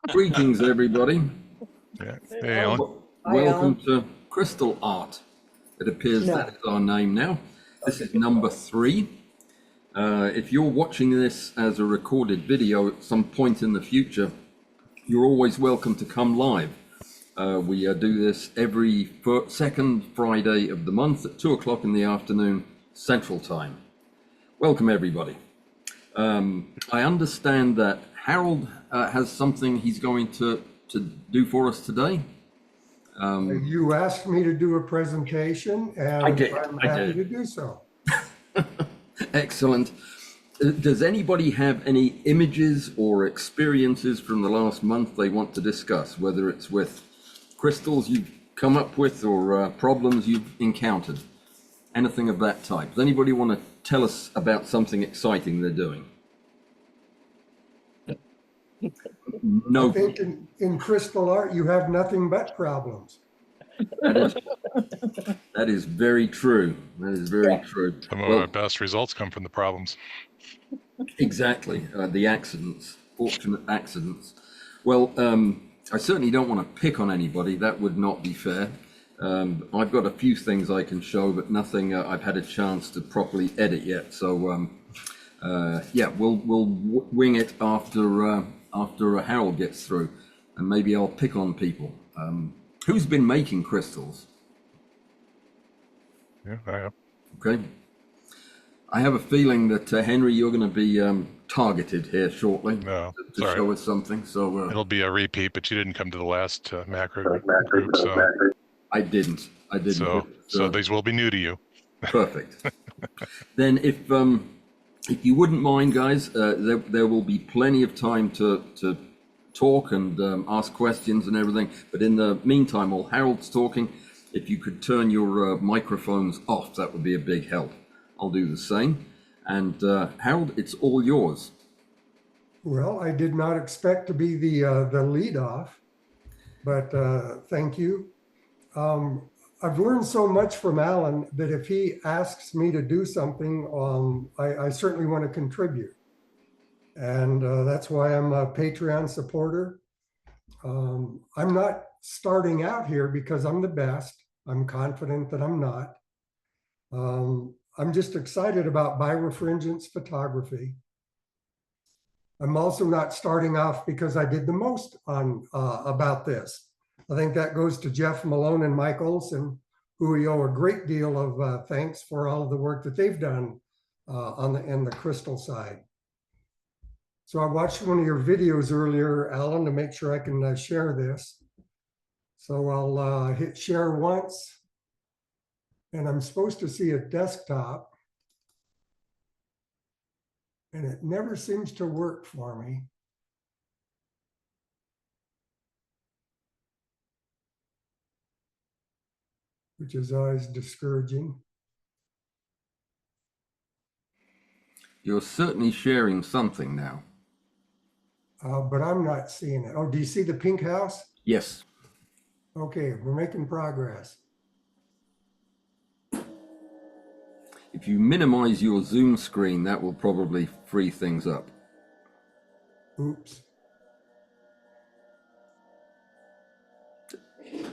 Greetings, everybody. Yeah. Hey, Alan. Welcome to Crystal Art. It appears that is our name now. This is number 3. If you're watching this as a recorded video at some point in the future, you're always welcome to come live. We do this every second Friday of the month at 2 o'clock in the afternoon, Central Time. Welcome, everybody. I understand that Harold has something he's going to do for us today. You asked me to do a presentation, and I'm happy to do so. Excellent. Does anybody have any images or experiences from the last month they want to discuss, whether it's with crystals you've come up with or problems you've encountered? Anything of that type? Does anybody want to tell us about something exciting they're doing? No. I think in crystal art, you have nothing but problems. That is very true. That is very true. Some of our best results come from the problems. Exactly. The accidents, fortunate accidents. Well, I certainly don't want to pick on anybody. That would not be fair. I've got a few things I can show, but nothing I've had a chance to properly edit yet. So, yeah, we'll wing it after Harold gets through, and maybe I'll pick on people. Who's been making crystals? Yeah, I have. Okay. I have a feeling that Henry, you're going to be targeted here shortly to show us something. So it'll be a repeat, but you didn't come to the last macro group, so I didn't. So these will be new to you. Perfect. Then, if you wouldn't mind, guys, there will be plenty of time to talk and ask questions and everything. But in the meantime, while Harold's talking, if you could turn your microphones off, that would be a big help. I'll do the same. And Harold, it's all yours. Well, I did not expect to be the lead off, but thank you. I've learned so much from Allan that if he asks me to do something, I certainly want to contribute. And that's why I'm a Patreon supporter. I'm not starting out here because I'm the best. I'm confident that I'm not. I'm just excited about Birefringence photography. I'm also not starting off because I did the most on about this. I think that goes to Jeff Malone and Mike Olson, who we owe a great deal of thanks for all of the work that they've done in the crystal side. So I watched one of your videos earlier, Allan, to make sure I can share this. So I'll hit share once, and I'm supposed to see a desktop, and it never seems to work for me. Which is always discouraging. You're certainly sharing something now. But I'm not seeing it. Oh, do you see the pink house? Yes. Okay, we're making progress. If you minimize your Zoom screen, that will probably free things up. Oops.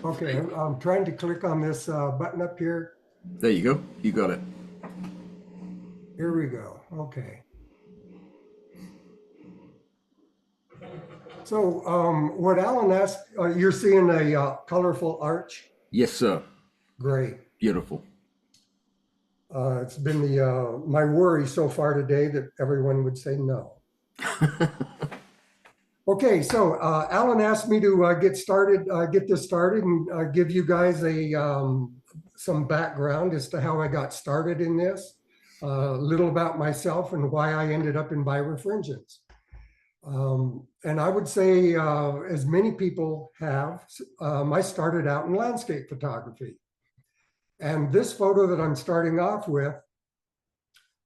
Okay, I'm trying to click on this button up here. There you go. You got it. Here we go. Okay. So what Allan asked, you're seeing a colorful arch? Yes, sir. Great. Beautiful. It's been my worry so far today that everyone would say no. Okay, so Allan asked me to get this started and give you guys some background as to how I got started in this, a little about myself and why I ended up in Birefringence. And I would say, as many people have, I started out in landscape photography. And this photo that I'm starting off with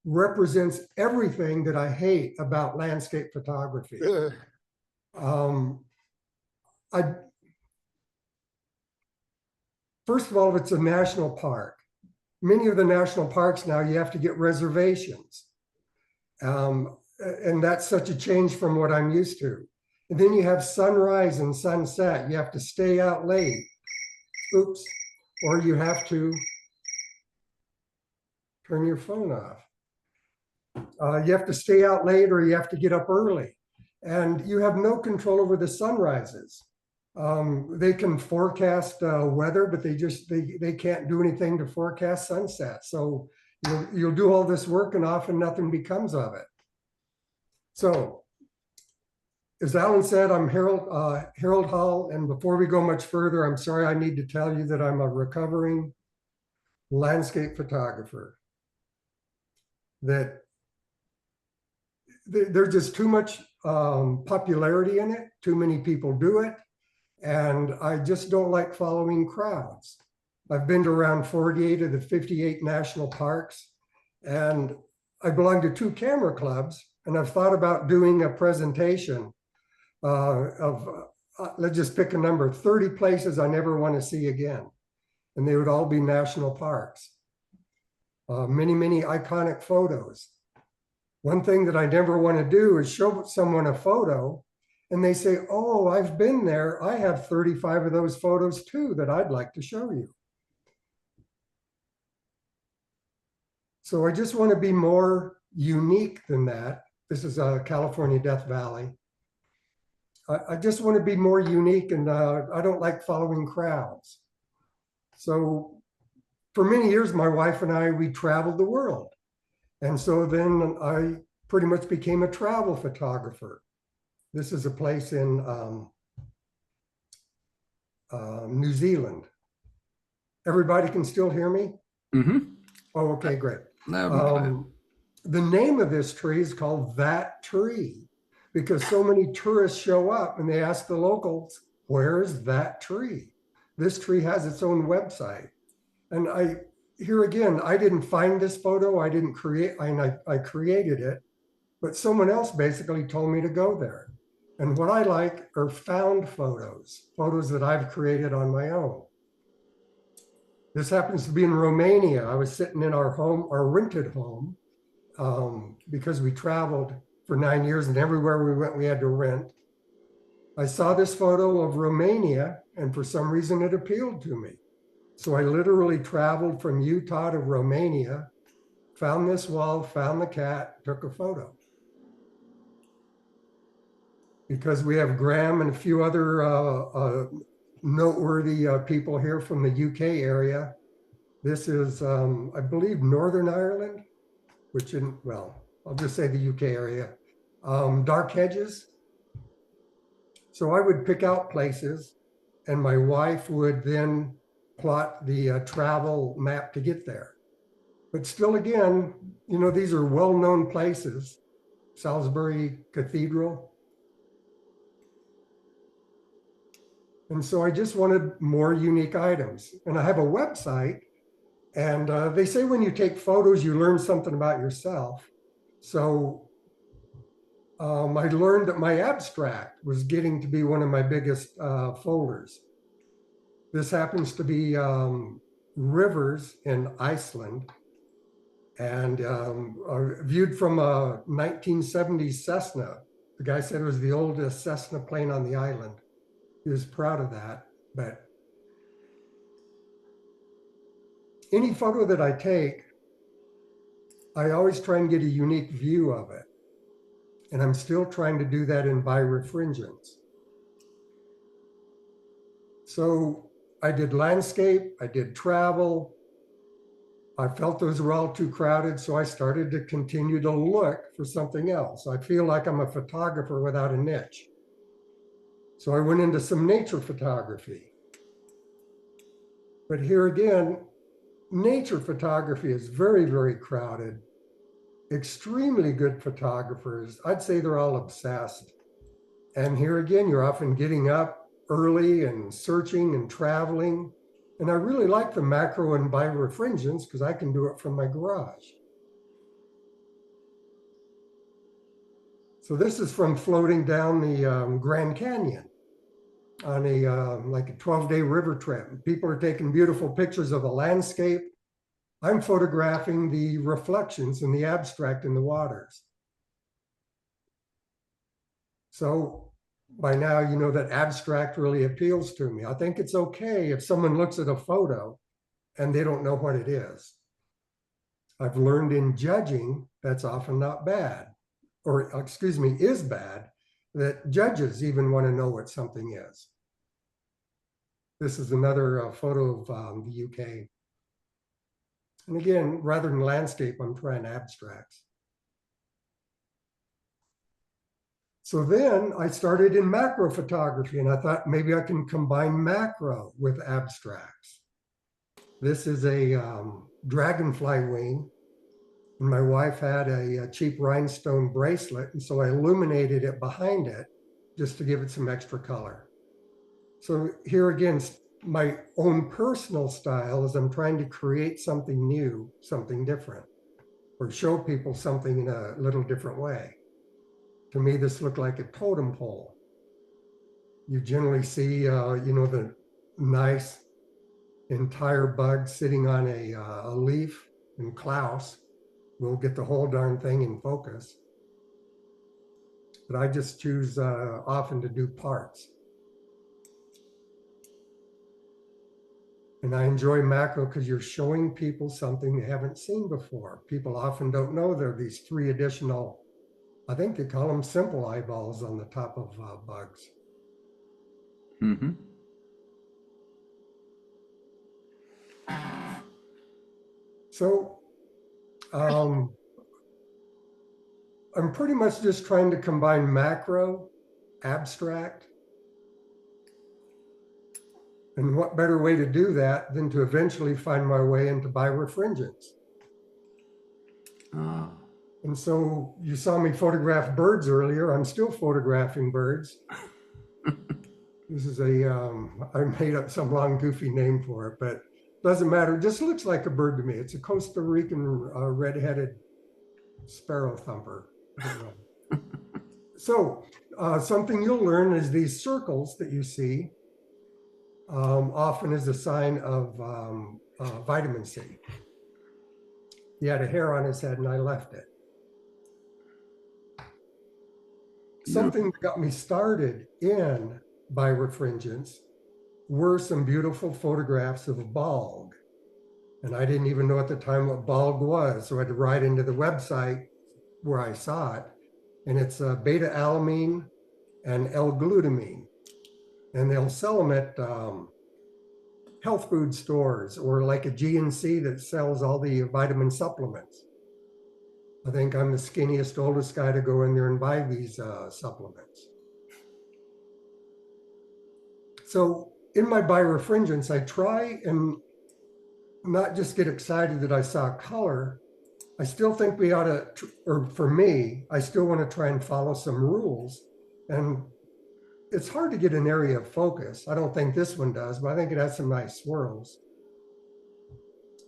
represents everything that I hate about landscape photography. First of all, it's a national park. Many of the national parks now, you have to get reservations. And that's such a change from what I'm used to. And then you have sunrise and sunset. You have to stay out late. Oops. Or you have to turn your phone off. You have to stay out late or you have to get up early. And you have no control over the sunrises. They can forecast weather, but they can't do anything to forecast sunset. So you'll do all this work and often nothing becomes of it. So as Allan said, I'm Harold Hall. And before we go much further, I'm sorry, I need to tell you that I'm a recovering landscape photographer. That there's just too much popularity in it. Too many people do it. And I just don't like following crowds. I've been to around 48 of the 58 national parks, and I belong to 2 camera clubs, and I've thought about doing a presentation of, let's just pick a number, 30 places I never want to see again. And they would all be national parks. Many, many iconic photos. One thing that I never want to do is show someone a photo and they say, oh, I've been there. I have 35 of those photos too that I'd like to show you. So I just want to be more unique than that. This is California Death Valley. I just want to be more unique, and I don't like following crowds. So for many years, my wife and I, we traveled the world. And so then I pretty much became a travel photographer. This is a place in New Zealand. Everybody can still hear me? Mm-hmm. Oh, okay, great. No, the name of this tree is called That Tree because so many tourists show up and they ask the locals, where's that tree? This tree has its own website. And here again, I didn't find this photo. I didn't create, I created it, but someone else basically told me to go there. And what I like are found photos, photos that I've created on my own. This happens to be in Romania. I was sitting in our home, our rented home, because we traveled for 9 years and everywhere we went, we had to rent. I saw this photo of Romania and for some reason it appealed to me. So I literally traveled from Utah to Romania, found this wall, found the cat, took a photo. Because we have Graham and a few other noteworthy people here from the UK area. This is, I believe, Northern Ireland, which well, I'll just say the UK area. Dark hedges. So I would pick out places and my wife would then plot the travel map to get there. But still, again, these are well-known places. Salisbury Cathedral. And so I just wanted more unique items. And I have a website, and they say when you take photos, you learn something about yourself. So I learned that my abstract was getting to be one of my biggest folders. This happens to be rivers in Iceland, and viewed from a 1970s Cessna. The guy said it was the oldest Cessna plane on the island. He was proud of that. But any photo that I take, I always try and get a unique view of it. And I'm still trying to do that in Birefringence. So I did landscape, I did travel. I felt those were all too crowded, so I started to continue to look for something else. I feel like I'm a photographer without a niche. So I went into some nature photography. But here again, nature photography is very, very crowded. Extremely good photographers. I'd say they're all obsessed. And here again, you're often getting up early and searching and traveling. And I really like the macro and birefringence because I can do it from my garage. So this is from floating down the Grand Canyon on like a 12-day river trip. People are taking beautiful pictures of the landscape. I'm photographing the reflections and the abstract in the waters. So by now you know that abstract really appeals to me. I think it's okay if someone looks at a photo and they don't know what it is. I've learned in judging that's often not bad, or excuse me, is bad, that judges even want to know what something is. This is another photo of the UK. And again, rather than landscape, I'm trying abstracts. So then I started in macro photography, and I thought maybe I can combine macro with abstracts. This is a dragonfly wing, and my wife had a cheap rhinestone bracelet, and so I illuminated it behind it just to give it some extra color. So here again, my own personal style is I'm trying to create something new, something different, or show people something in a little different way. To me, this looked like a totem pole. You generally see, you know, the nice entire bug sitting on a leaf, and Klaus will get the whole darn thing in focus. But I just choose often to do parts. And I enjoy macro because you're showing people something they haven't seen before. People often don't know there are these 3 additional, I think they call them simple eyeballs on the top of bugs. Mm-hmm. So I'm pretty much just trying to combine macro, abstract. And what better way to do that than to eventually find my way into birefringence? Ah. And so you saw me photograph birds earlier. I'm still photographing birds. This is I made up some long goofy name for it, but doesn't matter. It just looks like a bird to me. It's a Costa Rican red-headed sparrow thumper. I don't know. So something you'll learn is these circles that you see often is a sign of vitamin C. He had a hair on his head and I left it. Something that got me started in birefringence were some beautiful photographs of a bulb. And I didn't even know at the time what bulb was. So I had to write into the website where I saw it. And it's beta alanine and L-glutamine. And they'll sell them at health food stores or like a GNC that sells all the vitamin supplements. I think I'm the skinniest, oldest guy to go in there and buy these supplements. So in my birefringence, I try and not just get excited that I saw color. I still think we ought to, or for me, I still want to try and follow some rules. And it's hard to get an area of focus. I don't think this one does, but I think it has some nice swirls.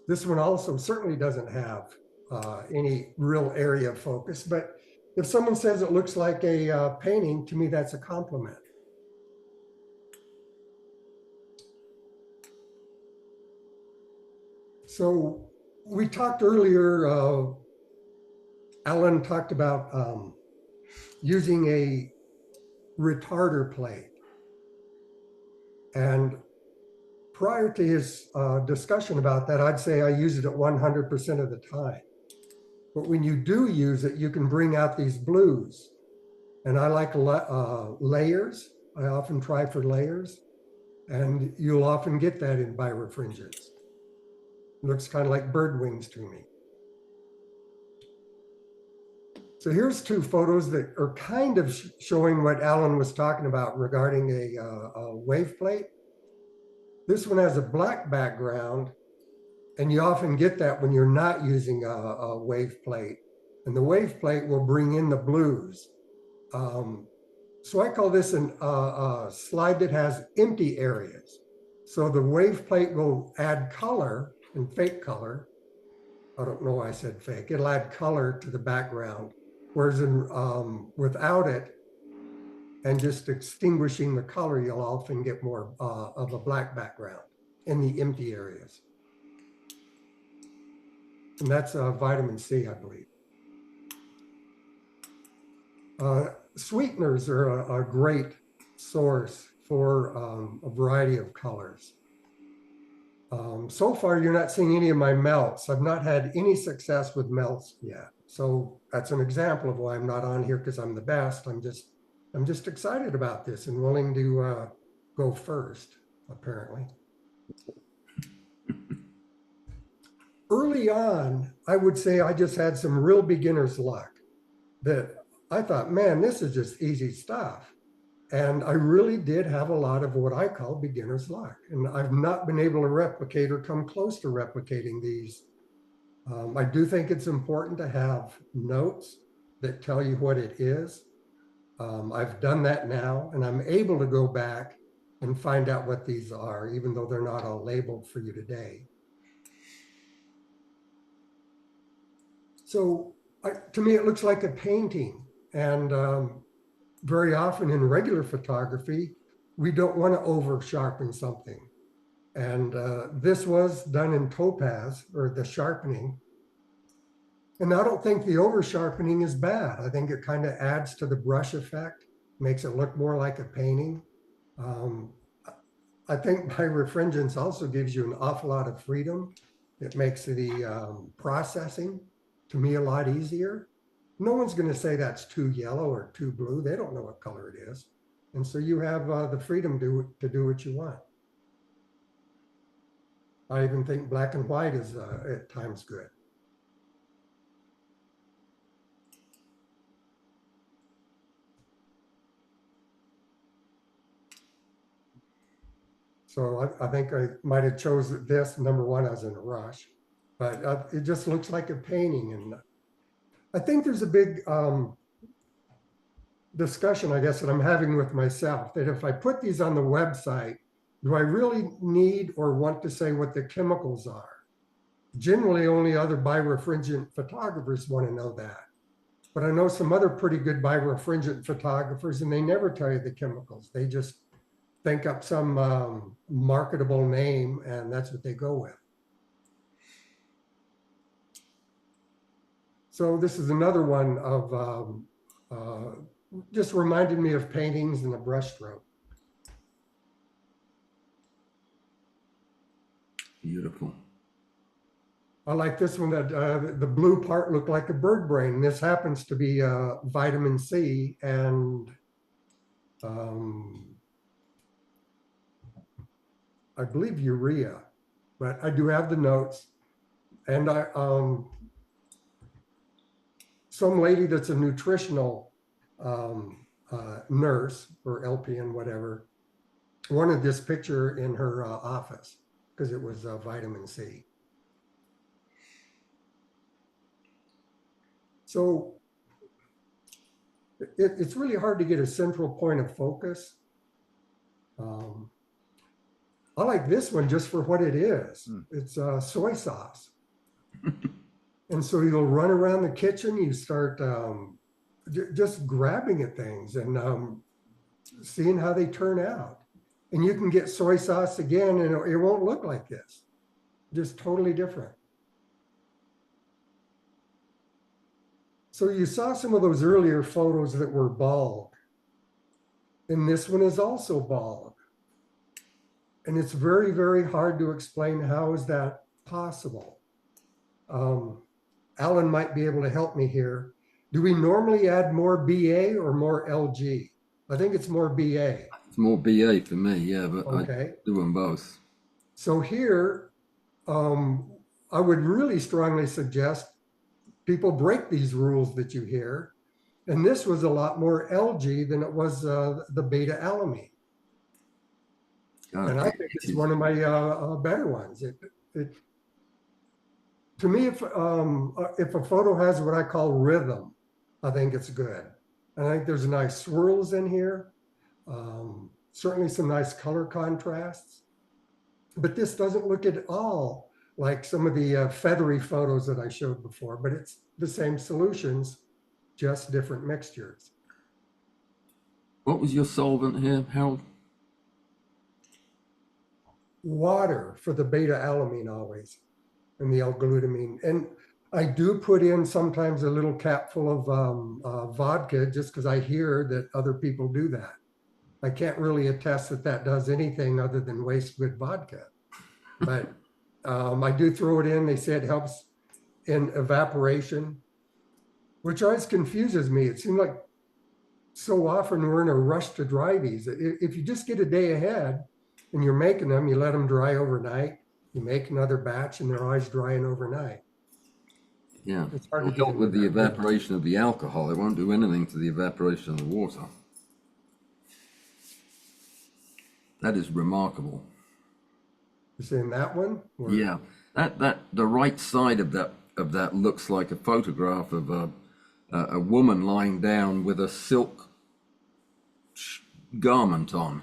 This one also certainly doesn't have any real area of focus, but if someone says it looks like a painting, to me, that's a compliment. So we talked earlier, Allan talked about using a retarder plate. And prior to his discussion about that, I'd say I use it at 100% of the time. But when you do use it, you can bring out these blues. And I like layers. I often try for layers. And you'll often get that in birefringence. It looks kind of like bird wings to me. So here's 2 photos that are kind of showing what Allan was talking about regarding a wave plate. This one has a black background, and you often get that when you're not using a wave plate. And the wave plate will bring in the blues. So I call this a slide that has empty areas. So the wave plate will add color and fake color. I don't know why I said fake. It'll add color to the background. Whereas without it and just extinguishing the color, you'll often get more of a black background in the empty areas. And that's vitamin C, I believe. Sweeteners are a great source for a variety of colors. So far, you're not seeing any of my melts. I've not had any success with melts yet. So that's an example of why I'm not on here, because I'm the best. I'm just excited about this and willing to go first, apparently. Early on, I would say I just had some real beginner's luck that I thought, man, this is just easy stuff. And I really did have a lot of what I call beginner's luck. And I've not been able to replicate or come close to replicating these. I do think it's important to have notes that tell you what it is. I've done that now, and I'm able to go back and find out what these are, even though they're not all labeled for you today. So to me, it looks like a painting. And very often in regular photography, we don't want to over sharpen something. And this was done in topaz, or the sharpening. And I don't think the over sharpening is bad. I think it kind of adds to the brush effect, makes it look more like a painting. I think Birefringence also gives you an awful lot of freedom. It makes the processing, to me, a lot easier. No one's going to say that's too yellow or too blue. They don't know what color it is. And so you have the freedom to do what you want. I even think black and white is at times good. So I think I might have chosen this. Number one, I was in a rush, but it just looks like a painting. And I think there's a big discussion, I guess, that I'm having with myself, that if I put these on the website, do I really need or want to say what the chemicals are? Generally, only other birefringent photographers want to know that. But I know some other pretty good birefringent photographers, and they never tell you the chemicals. They just think up some marketable name, and that's what they go with. So this is another one of just reminded me of paintings and a brushstroke. Beautiful. I like this one, that the blue part looked like a bird brain. This happens to be vitamin C and I believe urea, but I do have the notes. And some lady that's a nutritional nurse or LPN, whatever, wanted this picture in her office because it was vitamin C. So it's really hard to get a central point of focus. I like this one just for what it is. It's soy sauce. And so you'll run around the kitchen, you start just grabbing at things and seeing how they turn out. And you can get soy sauce again and it won't look like this. Just totally different. So you saw some of those earlier photos that were bald. And this one is also bald. And it's very, very hard to explain how is that possible. Allan might be able to help me here. Do we normally add more BA or more LG? I think it's more BA. It's more BA for me, yeah, but okay. I do them both. So here, I would really strongly suggest people break these rules that you hear. And this was a lot more LG than it was the beta alamine. And I think it's one of my better ones. To me, if a photo has what I call rhythm, I think it's good. And I think there's nice swirls in here. Certainly some nice color contrasts. But this doesn't look at all like some of the feathery photos that I showed before, but it's the same solutions, just different mixtures. What was your solvent here, Harold? Water for the beta alamine always, and the L-glutamine. And I do put in sometimes a little capful of vodka just because I hear that other people do that. I can't really attest that that does anything other than waste good vodka. But I do throw it in. They say it helps in evaporation, which always confuses me. It seems like so often we're in a rush to dry these. If you just get a day ahead and you're making them, you let them dry overnight, you make another batch and they're always drying overnight. Yeah, It's hard to it'll get help into with the that rhythm. evaporation of the alcohol. It won't do anything to the evaporation of the water. That is remarkable. You saying that one? Or- Yeah, that the right side of that looks like a photograph of a woman lying down with a silk garment on,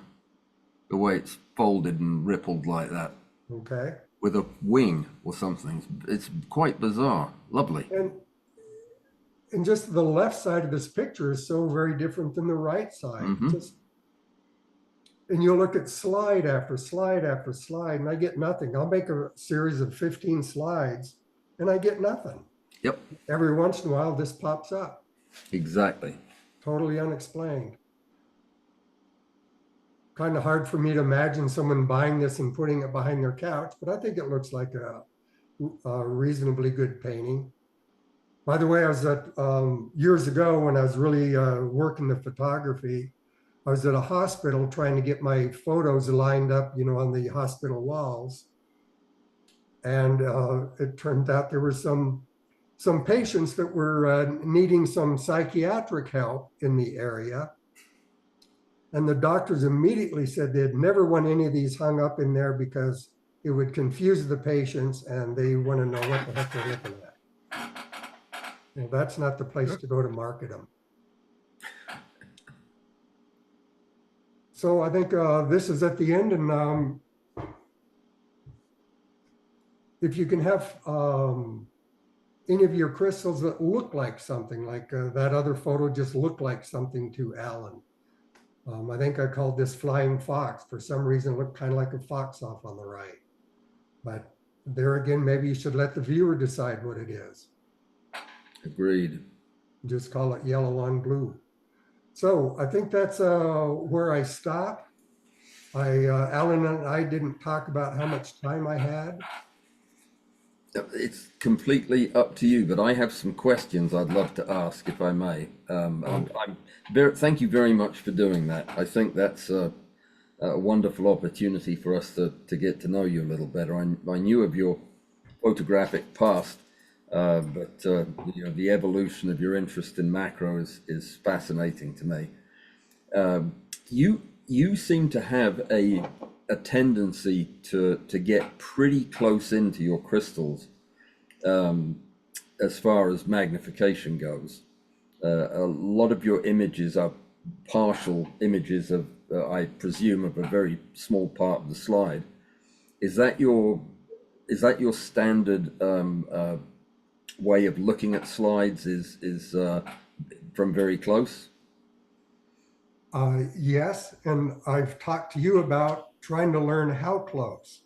the way it's folded and rippled like that, Okay. with a wing or something. It's quite bizarre. Lovely. And just the left side of this picture is so very different than the right side. Just, and you'll look at slide after slide after slide, and I get nothing. I'll make a series of 15 slides, and I get nothing. Yep, Every once in a while, this pops up, exactly. totally unexplained. Kind of hard for me to imagine someone buying this and putting it behind their couch, but I think it looks like a reasonably good painting. By the way, I was at, years ago when I was really working the photography, I was at a hospital trying to get my photos lined up, you know, on the hospital walls. And it turned out there were some patients that were needing some psychiatric help in the area. And the doctors immediately said they'd never want any of these hung up in there because it would confuse the patients and they want to know what the heck they're looking at. Well, that's not the place to go to market them. So I think this is at the end, and if you can have any of your crystals that look like something, like that other photo just looked like something to Allan. I think I called this flying fox. For some reason, it looked kind of like a fox off on the right. But there again, maybe you should let the viewer decide what it is. Agreed. Just call it yellow on blue. So I think that's where I stop. Allan and I didn't talk about how much time I had. It's completely up to you, but I have some questions I'd love to ask, if I may. Thank you very much for doing that. I think that's a wonderful opportunity for us to get to know you a little better. I knew of your photographic past, but you know, the evolution of your interest in macro is fascinating to me. You seem to have a tendency to get pretty close into your crystals as far as magnification goes. A lot of your images are partial images of, I presume, of a very small part of the slide. Is that your standard way of looking at slides? Is from very close? Yes, and I've talked to you about trying to learn how close.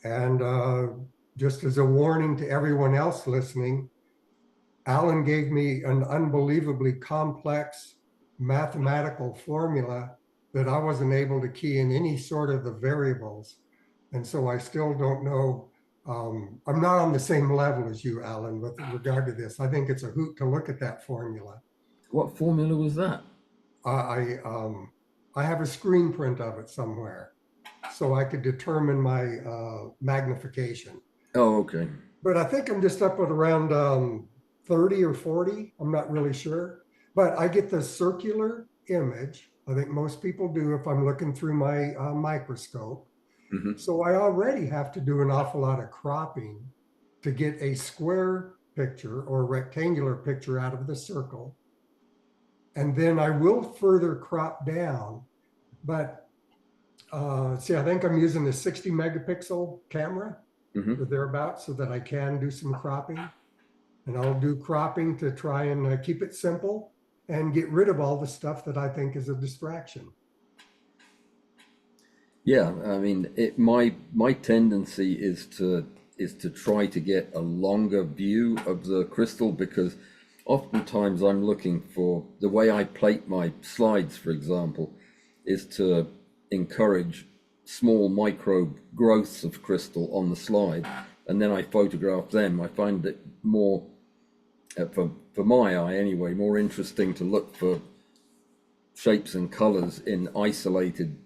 And just as a warning to everyone else listening, Allan gave me an unbelievably complex mathematical formula that I wasn't able to key in any sort of the variables. And so I still don't know. I'm not on the same level as you, Allan, with regard to this. I think it's a hoot to look at that formula. What formula was that? I have a screen print of it somewhere, so I could determine my magnification. Oh, okay. But I think I'm just up at around 30 or 40. I'm not really sure. But I get the circular image. I think most people do if I'm looking through my microscope. Mm-hmm. So I already have to do an awful lot of cropping to get a square picture or rectangular picture out of the circle. And then I will further crop down, but see, I think I'm using a 60 megapixel camera or thereabouts so that I can do some cropping. And I'll do cropping to try and keep it simple and get rid of all the stuff that I think is a distraction. Yeah, I mean, my tendency is to try to get a longer view of the crystal, because oftentimes I'm looking for the way I plate my slides, for example, is to encourage small micro growths of crystal on the slide, and then I photograph them. I find it more, for my eye anyway, more interesting to look for shapes and colors in isolated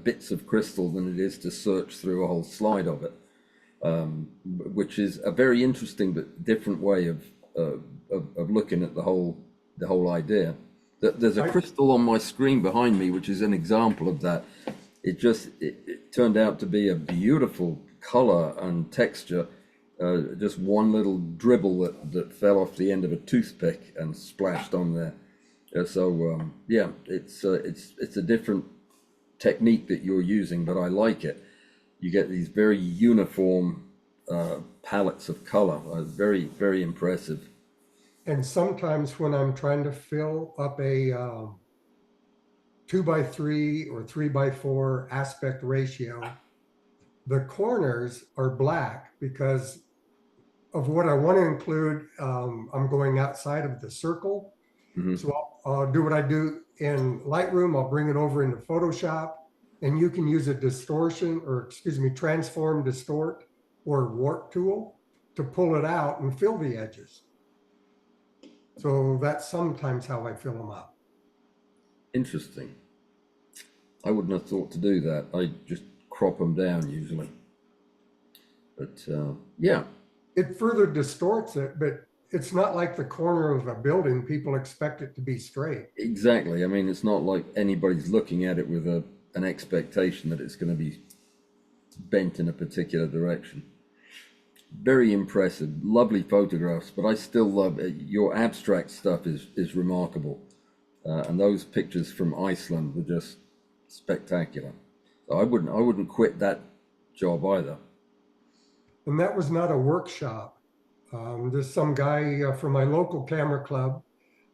bits of crystal than it is to search through a whole slide of it, which is a very interesting but different way of looking at the whole idea. There's a crystal on my screen behind me, which is an example of that. It turned out to be a beautiful color and texture. Just one little dribble that fell off the end of a toothpick and splashed on there. Yeah, it's a different technique that you're using, but I like it. You get these very uniform palettes of color. Very, very impressive. And sometimes when I'm trying to fill up a 2x3 or 3x4 aspect ratio, the corners are black because of what I want to include. I'm going outside of the circle. Mm-hmm. So I'll do what I do in Lightroom. I'll bring it over into Photoshop, and you can use a transform, distort, or warp tool to pull it out and fill the edges. So that's sometimes how I fill them up. Interesting. I wouldn't have thought to do that. I just crop them down usually. But yeah. It further distorts it, but it's not like the corner of a building. People expect it to be straight. Exactly. I mean, it's not like anybody's looking at it with an expectation that it's going to be bent in a particular direction. Very impressive, lovely photographs, but I still love it. Your abstract stuff is remarkable, and those pictures from Iceland were just spectacular. So I wouldn't quit that job either. And that was not a workshop. There's some guy from my local camera club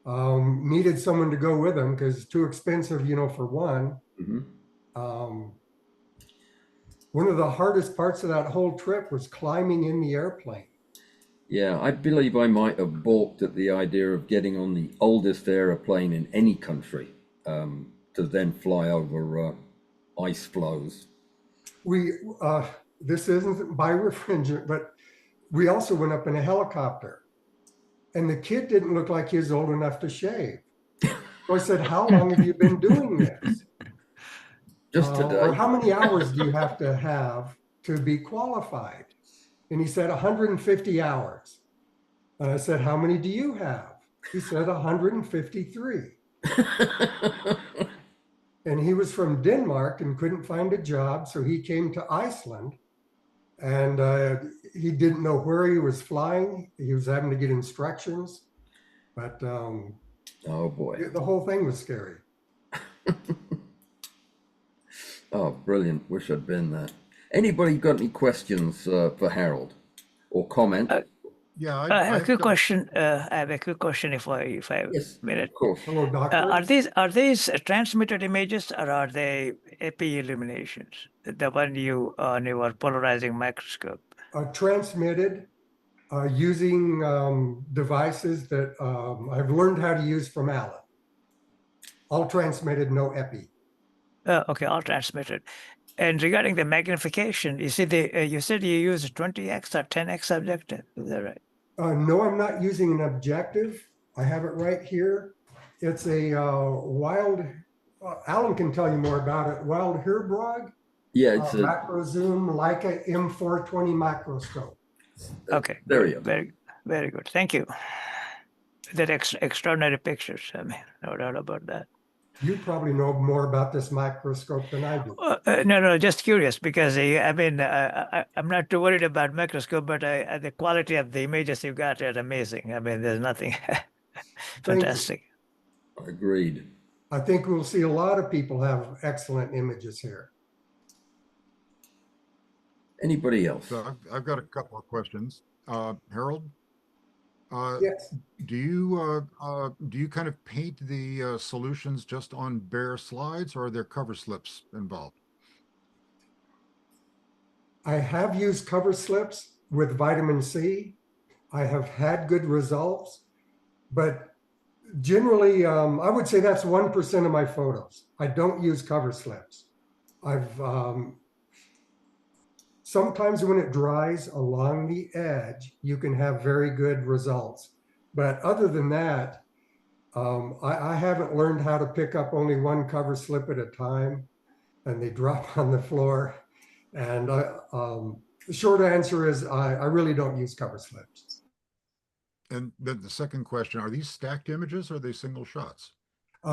needed someone to go with him because it's too expensive, for one. Mm-hmm. One of the hardest parts of that whole trip was climbing in the airplane. Yeah, I believe I might have balked at the idea of getting on the oldest aeroplane in any country to then fly over ice flows. This isn't birefringent, but we also went up in a helicopter, and the kid didn't look like he was old enough to shave. So I said, "How long have you been doing this? Just today." Or how many hours do you have to be qualified?" And he said 150 hours. And I said, "How many do you have?" He said 153. And he was from Denmark and couldn't find a job, so he came to Iceland, and he didn't know where he was flying. He was having to get instructions, but oh boy, the whole thing was scary. Oh, brilliant. Wish I'd been there. Anybody got any questions for Harold or comment? Yeah, I have a quick question. I have a quick question if I Yes, minute. of course. Hello, doctor. Are these transmitted images or are they epi illuminations? The one you on your polarizing microscope. Transmitted using devices that I've learned how to use from Allan. All transmitted, no epi. Okay, all transmitted. And regarding the magnification, you see you said you use 20x or 10x objective. Is that right? No, I'm not using an objective. I have it right here. It's a wild. Allan can tell you more about it. Wild Herbrog. Yeah, it's a macro zoom Leica M420 microscope. Okay. There you go. Very, very good. Thank you. That extraordinary pictures. I mean, no doubt about that. You probably know more about this microscope than I do. No, just curious because I mean, I'm not too worried about microscope, but the quality of the images you got are amazing. I mean, there's nothing fantastic. Agreed. I think we'll see a lot of people have excellent images here. Anybody else? So I've got a couple of questions. Harold, Yes. do you kind of paint the solutions just on bare slides, or are there cover slips involved? I have used cover slips with vitamin C. I have had good results, but generally, I would say that's 1% of my photos. I don't use cover slips. I've sometimes when it dries along the edge, you can have very good results. But other than that, I haven't learned how to pick up only one cover slip at a time, and they drop on the floor. And the short answer is I really don't use cover slips. And then the second question, are these stacked images or are they single shots?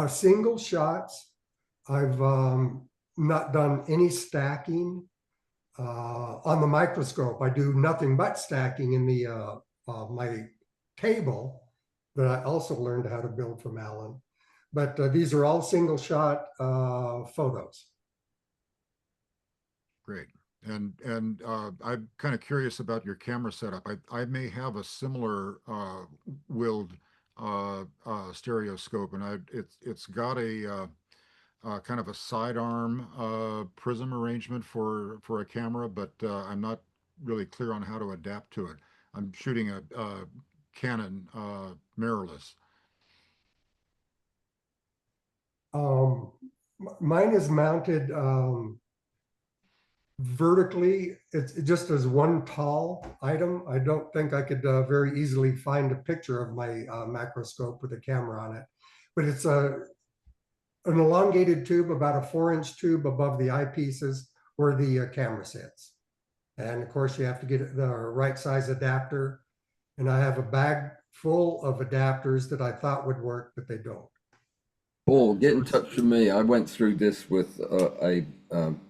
Single shots. I've not done any stacking. On the microscope, I do nothing but stacking in the my table that I also learned how to build from Allan. But these are all single shot photos. Great. And I'm kind of curious about your camera setup. I may have a similar willed stereoscope, and it's got a kind of a sidearm prism arrangement for a camera, but I'm not really clear on how to adapt to it. I'm shooting a Canon mirrorless. Mine is mounted vertically. It's just as one tall item. I don't think I could very easily find a picture of my macroscope with a camera on it, but it's an elongated tube, about a 4-inch tube above the eyepieces where the camera sits. And of course you have to get the right size adapter. And I have a bag full of adapters that I thought would work, but they don't. Paul, get in touch with me. I went through this with a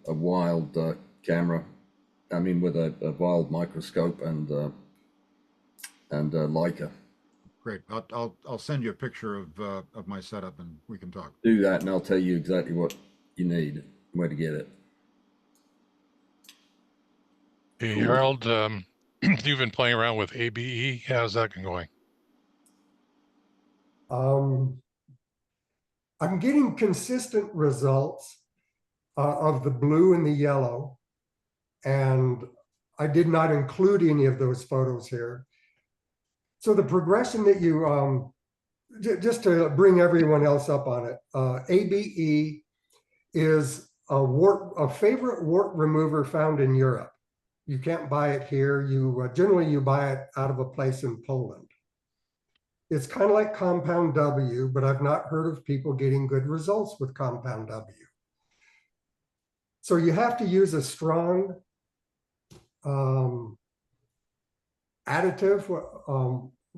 wild camera. I mean, with a wild microscope and Leica. Great. I'll send you a picture of my setup and we can talk. Do that, and I'll tell you exactly what you need, where to get it. Hey, Harold, you've been playing around with ABE. How's that been going? I'm getting consistent results of the blue and the yellow, and I did not include any of those photos here. So the progression that you, just to bring everyone else up on it, ABE is a favorite wart remover found in Europe. You can't buy it here. You generally you buy it out of a place in Poland. It's kind of like compound W, but I've not heard of people getting good results with compound W. So you have to use a strong additive.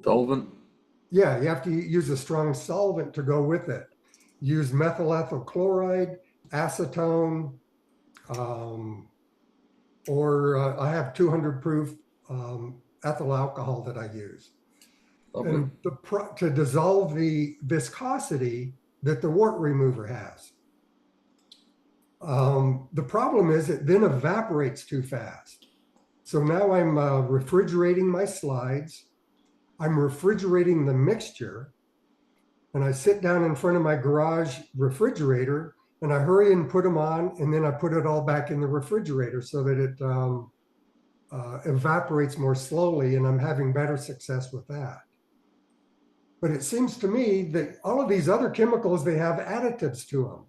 Solvent? Yeah, you have to use a strong solvent to go with it. Use methyl ethyl chloride, acetone, or I have 200 proof ethyl alcohol that I use. Lovely. And to dissolve the viscosity that the wart remover has. The problem is it then evaporates too fast. So now I'm refrigerating my slides. I'm refrigerating the mixture, and I sit down in front of my garage refrigerator and I hurry and put them on, and then I put it all back in the refrigerator so that it evaporates more slowly, and I'm having better success with that. But it seems to me that all of these other chemicals, they have additives to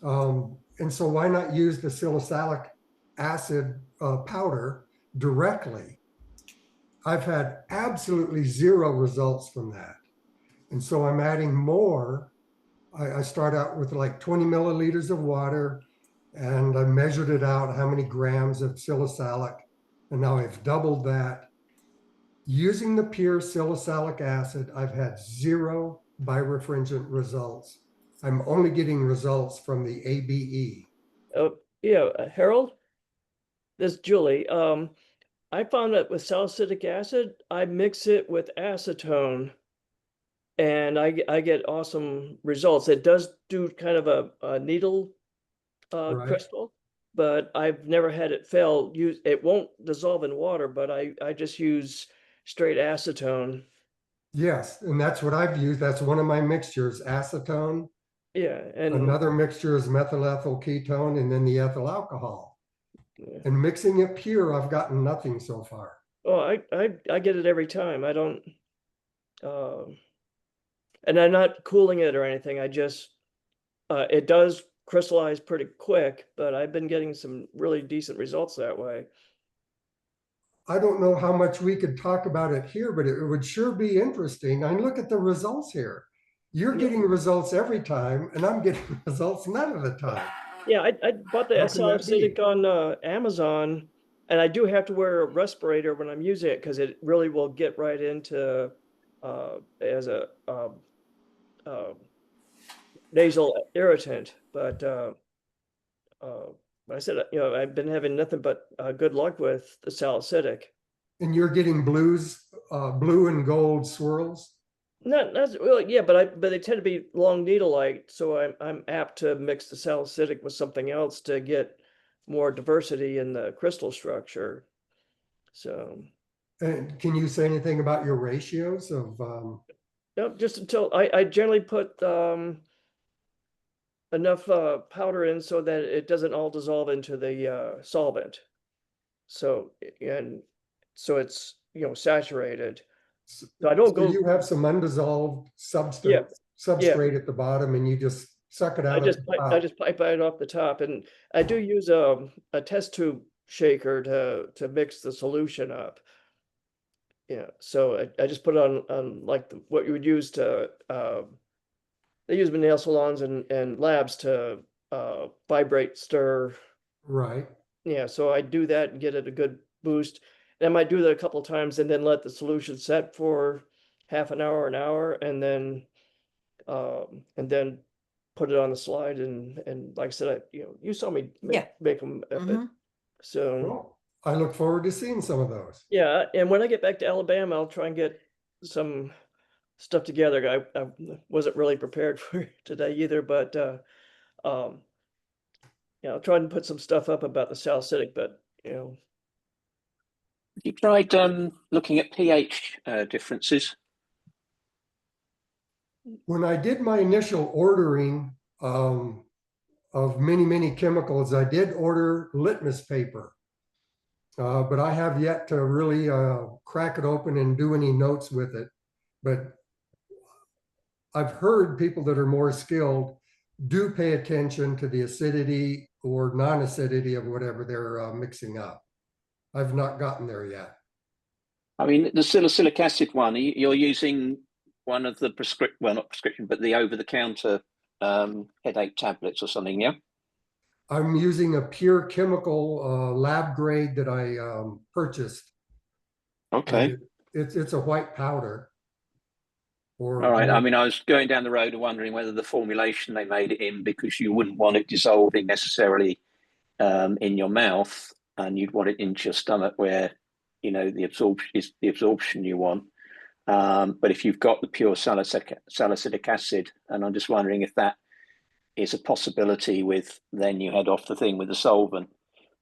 them. And so why not use the salicylic acid powder directly? I've had absolutely zero results from that. And so I'm adding more. I start out with like 20 milliliters of water, and I measured it out how many grams of salicylic, and now I've doubled that. Using the pure salicylic acid, I've had zero birefringent results. I'm only getting results from the ABE. Oh, yeah, Harold, this is Julie. I found that with salicylic acid, I mix it with acetone, and I get awesome results. It does do kind of a needle Right. crystal, but I've never had it fail. It won't dissolve in water, but I just use straight acetone. Yes, and that's what I've used. That's one of my mixtures, acetone. Yeah, and Another mixture is methyl ethyl ketone, and then the ethyl alcohol. yeah. And mixing it pure, I've gotten nothing so far. Oh, I get it every time. I don't And I'm not cooling it or anything. I just, it does crystallize pretty quick, but I've been getting some really decent results that way. I don't know how much we could talk about it here, but it would sure be interesting. I mean, look at the results here. You're Yeah. getting results every time, and I'm getting results none of the time. Yeah, I bought the How can that salicylic be? on Amazon, and I do have to wear a respirator when I'm using it because it really will get right into as a nasal irritant. But I said, you know, I've been having nothing but good luck with the salicylic. And you're getting blue and gold swirls? Not really, yeah, but they tend to be long needle light, so I'm apt to mix the salicylic with something else to get more diversity in the crystal structure. So And can you say anything about your ratios of, no, just until I generally put enough powder in so that it doesn't all dissolve into the solvent. So and so it's, you know, saturated. So I don't so go. you have some undissolved Yeah, substrate at the bottom and you just suck it out at the I top? just pipe it off the top, and I do use a test tube shaker to mix the solution up. Yeah, so I just put it on like what you would use to they use them in nail salons and labs to vibrate, stir. Right. Yeah, so I do that and get it a good boost. And I might do that a couple of times and then let the solution set for half an hour, and then put it on the slide. And like I said, you know, you saw me make them. So Well, I look forward to seeing some of those. yeah, and when I get back to Alabama, I'll try and get some stuff together. I wasn't really prepared for today either, but um, yeah, I'll try and put some stuff up about the salicylic, but you know. You tried looking at pH differences? When I did my initial ordering of many chemicals, I did order litmus paper, but I have yet to really crack it open and do any notes with it. But I've heard people that are more skilled do pay attention to the acidity or non-acidity of whatever they're mixing up. I've not gotten there yet. I mean, the salicylic acid one, you're using one of the not prescription, but the over-the-counter headache tablets or something, yeah? I'm using a pure chemical lab grade that I purchased. Okay. It's a white powder. Or all right. I mean, I was going down the road and wondering whether the formulation they made it in, because you wouldn't want it dissolving necessarily in your mouth, and you'd want it into your stomach where, you know, the absorption you want. But if you've got the pure salicylic acid, and I'm just wondering if that is a possibility with, then you head off the thing with the solvent.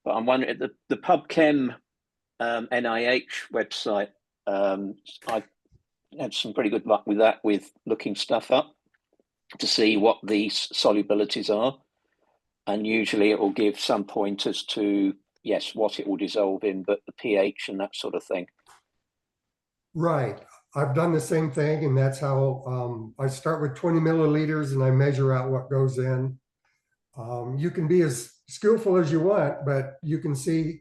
But I'm wondering, the PubChem NIH website, I had some pretty good luck with that, with looking stuff up to see what these solubilities are. And usually it will give some pointers to, yes, what it will dissolve in, but the pH and that sort of thing. Right. I've done the same thing, and that's how I start with 20 milliliters and I measure out what goes in. You can be as skillful as you want, but you can see,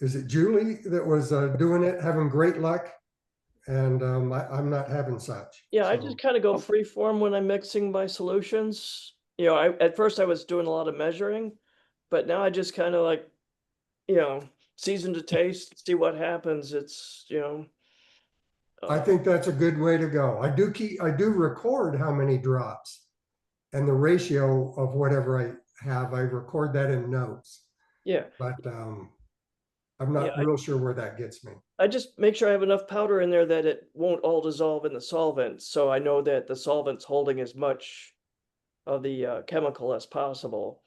is it Julie that was doing it, having great luck? And I'm not having such. Yeah, so. I just kind of go free form when I'm mixing my solutions. You know, at first I was doing a lot of measuring, but now I just kind of like, you know, season to taste, see what happens. It's, you know. I think that's a good way to go. I do record how many drops and the ratio of whatever I have. I record that in notes. Yeah. But I'm not real sure where that gets me. I just make sure I have enough powder in there that it won't all dissolve in the solvent. So I know that the solvent's holding as much of the chemical as possible.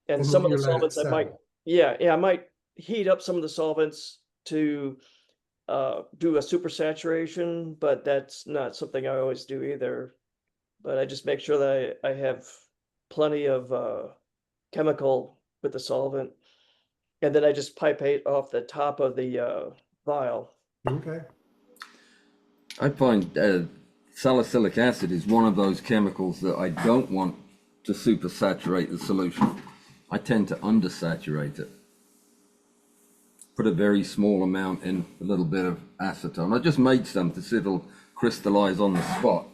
And some of the solvents I might, I might heat up some of the solvents to do a super saturation, but that's not something I always do either. But I just make sure that I have plenty of chemical with the solvent. And then I just pipette off the top of the vial. Okay. I find salicylic acid is one of those chemicals that I don't want to supersaturate the solution. I tend to undersaturate it. Put a very small amount in a little bit of acetone. I just made some to see if it'll crystallize on the spot.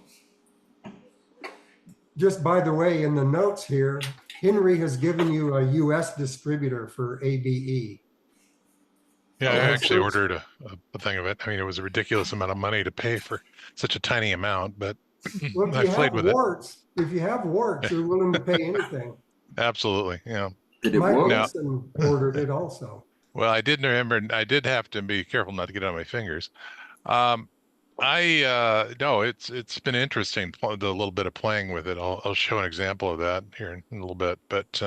Just by the way, in the notes here, Henry has given you a US distributor for ABE. Yeah, I Oh, actually that's- ordered a thing of it. I mean, it was a ridiculous amount of money to pay for such a tiny amount, but Well, I played with it. if you have warts, you're willing to pay anything. Absolutely. Yeah. Did it Mike work? Now- Wilson ordered it also. Well, I did remember, I did have to be careful not to get it on my fingers. No, it's been interesting, the little bit of playing with it. I'll show an example of that here in a little bit, but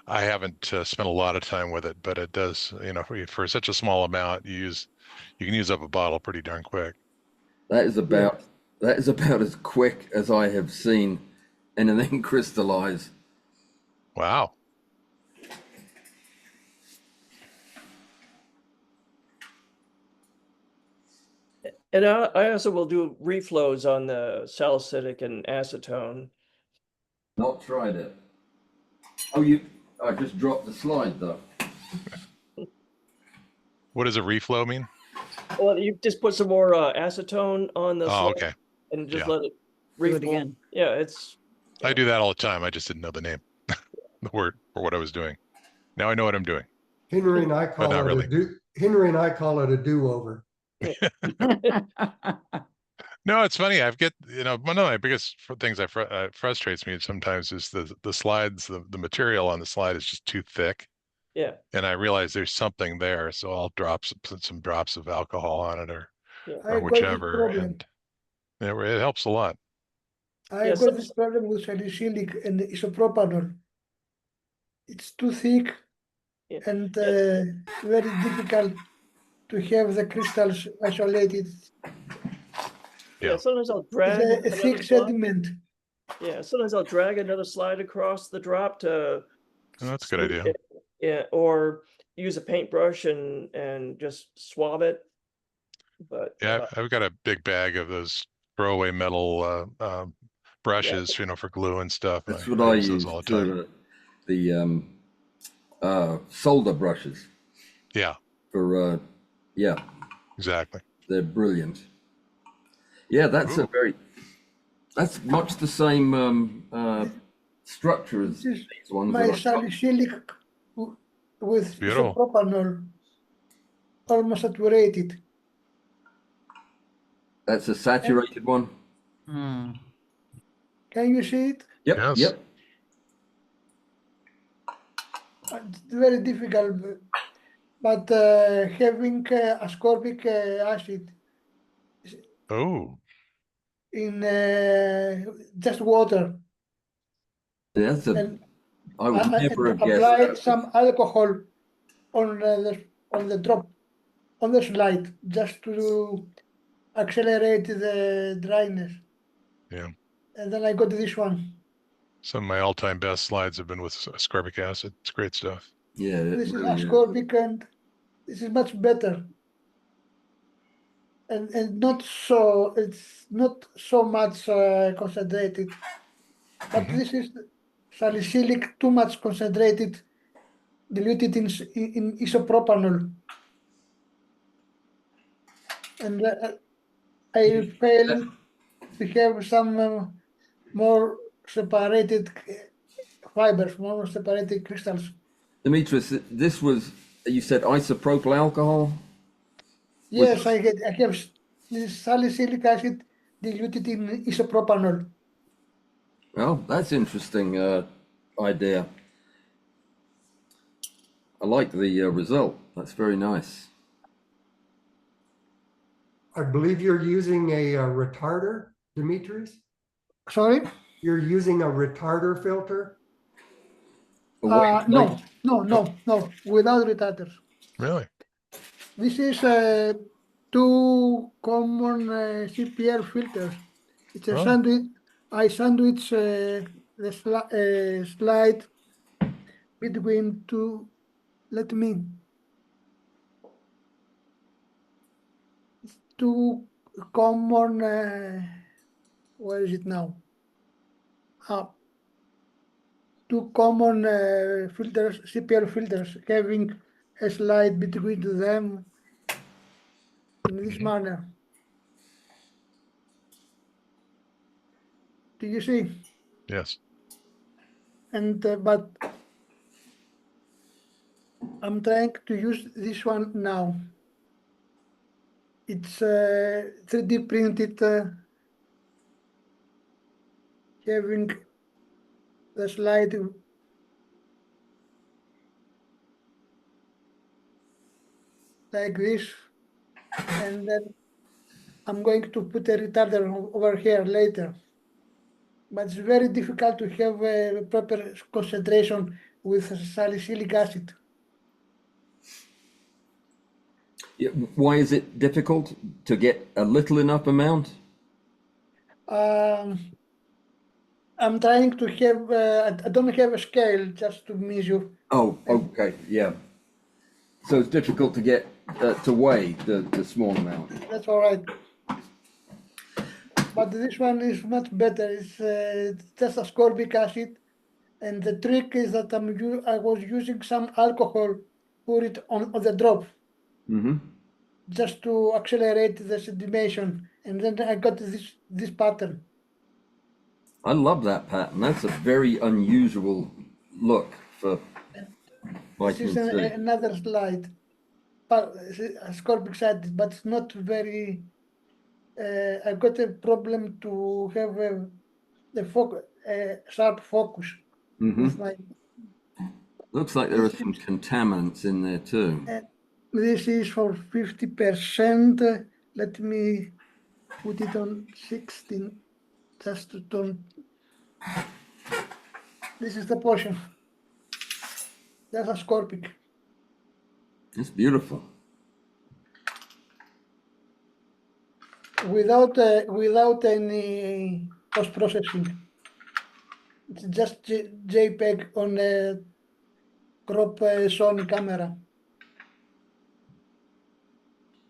I haven't spent a lot of time with it, but it does, you know, for such a small amount, you can use up a bottle pretty darn quick. That is about as quick as I have seen anything crystallize. Wow. And I also will do reflows on the salicylic and acetone. Not tried it. Oh, I just dropped the slide though. What does a reflow mean? Well, you just put some more acetone on the Oh, slide okay. and just Yeah. let it Do it reflow. again. Yeah, it's I do that all the time. I just didn't know the name, the word for what I was doing. Now I know what I'm doing. Henry and I call not it really. a do-over. No, it's funny. I've get, you know, one of my biggest things that frustrates me sometimes is the slides, the material on the slide is just too thick. yeah. And I realize there's something there, so I'll put some drops of alcohol on it or I got this whichever, problem. and it helps a lot. I Yeah, got this problem with salicylic and isopropanol. It's too thick Yeah. and very difficult to have the crystals isolated. Yeah. Sometimes I'll drag It's a another thick slide. sediment. Yeah, sometimes I'll drag another slide across the drop to. Oh, that's a good smooth idea. it. Yeah, or use a paintbrush and just swab it. But Yeah, I've got a big bag of those throwaway metal brushes, you know, for glue and stuff. That's and what I use those use all the time. to solder brushes Yeah, for yeah, exactly. they're brilliant. Yeah, that's that's much the same structure as This is these ones. my that I've got. salicylic with Beautiful. isopropanol almost saturated. That's a saturated one. Hmm. Can you see it? Yep, Yes. yep. It's very difficult, but having ascorbic acid Oh, in just water That's and I would never have guessed applied that. some alcohol on the drop on the slide just to accelerate the dryness. yeah. And then I got this one. Some of my all-time best slides have been with ascorbic acid. It's great stuff. Yeah, it This is really is. ascorbic and this is much better. And not so, it's not so much concentrated, but this is salicylic too much concentrated, diluted in isopropanol. And I failed to have some more separated fibers, more separated crystals. Demetrius, this was, you said isopropyl alcohol? Yes, I have this salicylic acid diluted in isopropanol. Well, that's interesting idea. I like the result. That's very nice. I believe you're using a retarder, Demetrius? Sorry? You're using a retarder filter? A white light? No, without retarders. Really? This is two common CPR filters. It's a Oh. sandwich. I sandwich the slide between two. Let me. Two common where is it now? Two common filters, CPL filters, having a slide between them in this manner. Do you see? Yes. And but I'm trying to use this one now. It's 3D printed, having the slide like this, and then I'm going to put a retarder over here later. But it's very difficult to have a proper concentration with salicylic acid. Yeah, why is it difficult to get a little enough amount? I'm trying to have, I don't have a scale just to measure. Oh, okay, yeah. So it's difficult to get to weigh the small amount. That's all right. But this one is much better. It's just ascorbic acid. And the trick is that I was using some alcohol, put it on the drop, just to accelerate the sedimation. And then I got this pattern. I love that pattern. That's a very unusual look for This is vitamin C. another slide, ascorbic acid, but it's not very. I got a problem to have a sharp focus with my. Looks like there are some contaminants in there too. This is for 50%. Let me put it on 16, just to turn. This is the portion. That's ascorbic. It's beautiful. Without any post processing. It's just JPEG on a crop Sony camera.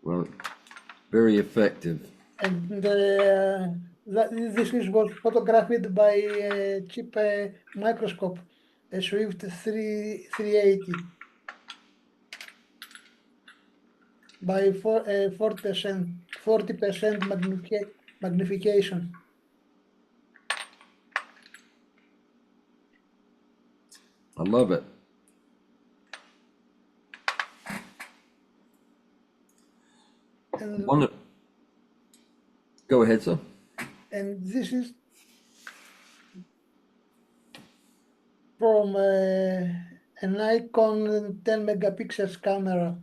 Well, very effective. And this was photographed by a cheap microscope, a Swift 380 by 40% magnification. I love it. And Go ahead, sir. And this is from an Nikon 10 megapixels camera.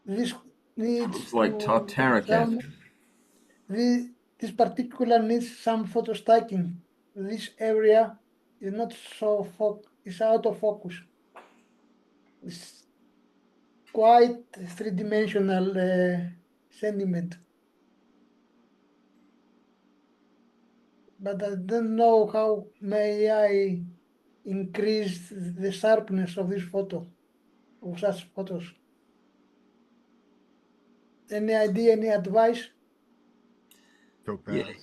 This needs Looks like tartaric acid. This particular needs some photo stacking. This area is not so it's out of focus. It's quite three-dimensional sediment. But I don't know how may I increase the sharpness of this photo, of such photos. Any idea, any advice? Yeah.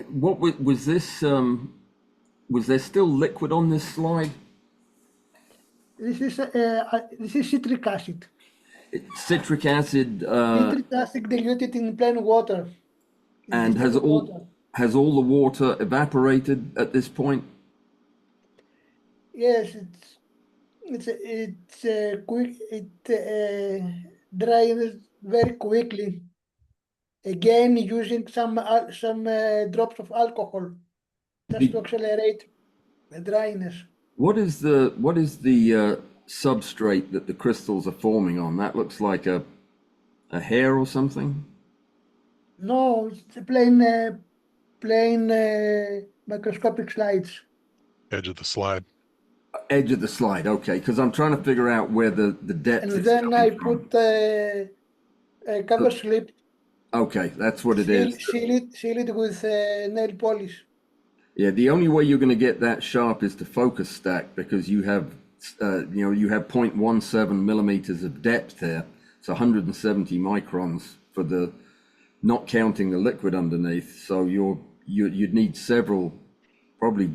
What was this? Was there still liquid on this slide? This is citric acid. Citric acid. Citric acid diluted in plain water. And has all the water evaporated at this point? Yes, it's quick. It dries very quickly. Again, using some drops of alcohol just to accelerate the dryness. What is the substrate that the crystals are forming on? That looks like a hair or something. No, it's a plain microscopic slides. Edge of the slide. Edge of the slide, okay, because I'm trying to figure out where the depth is. And then I put a cover slip. Okay, that's what it is. Seal it with nail polish. Yeah, the only way you're going to get that sharp is to focus stack, because you have, you have 0.17 millimeters of depth there. It's 170 microns for the not counting the liquid underneath. So you'd need probably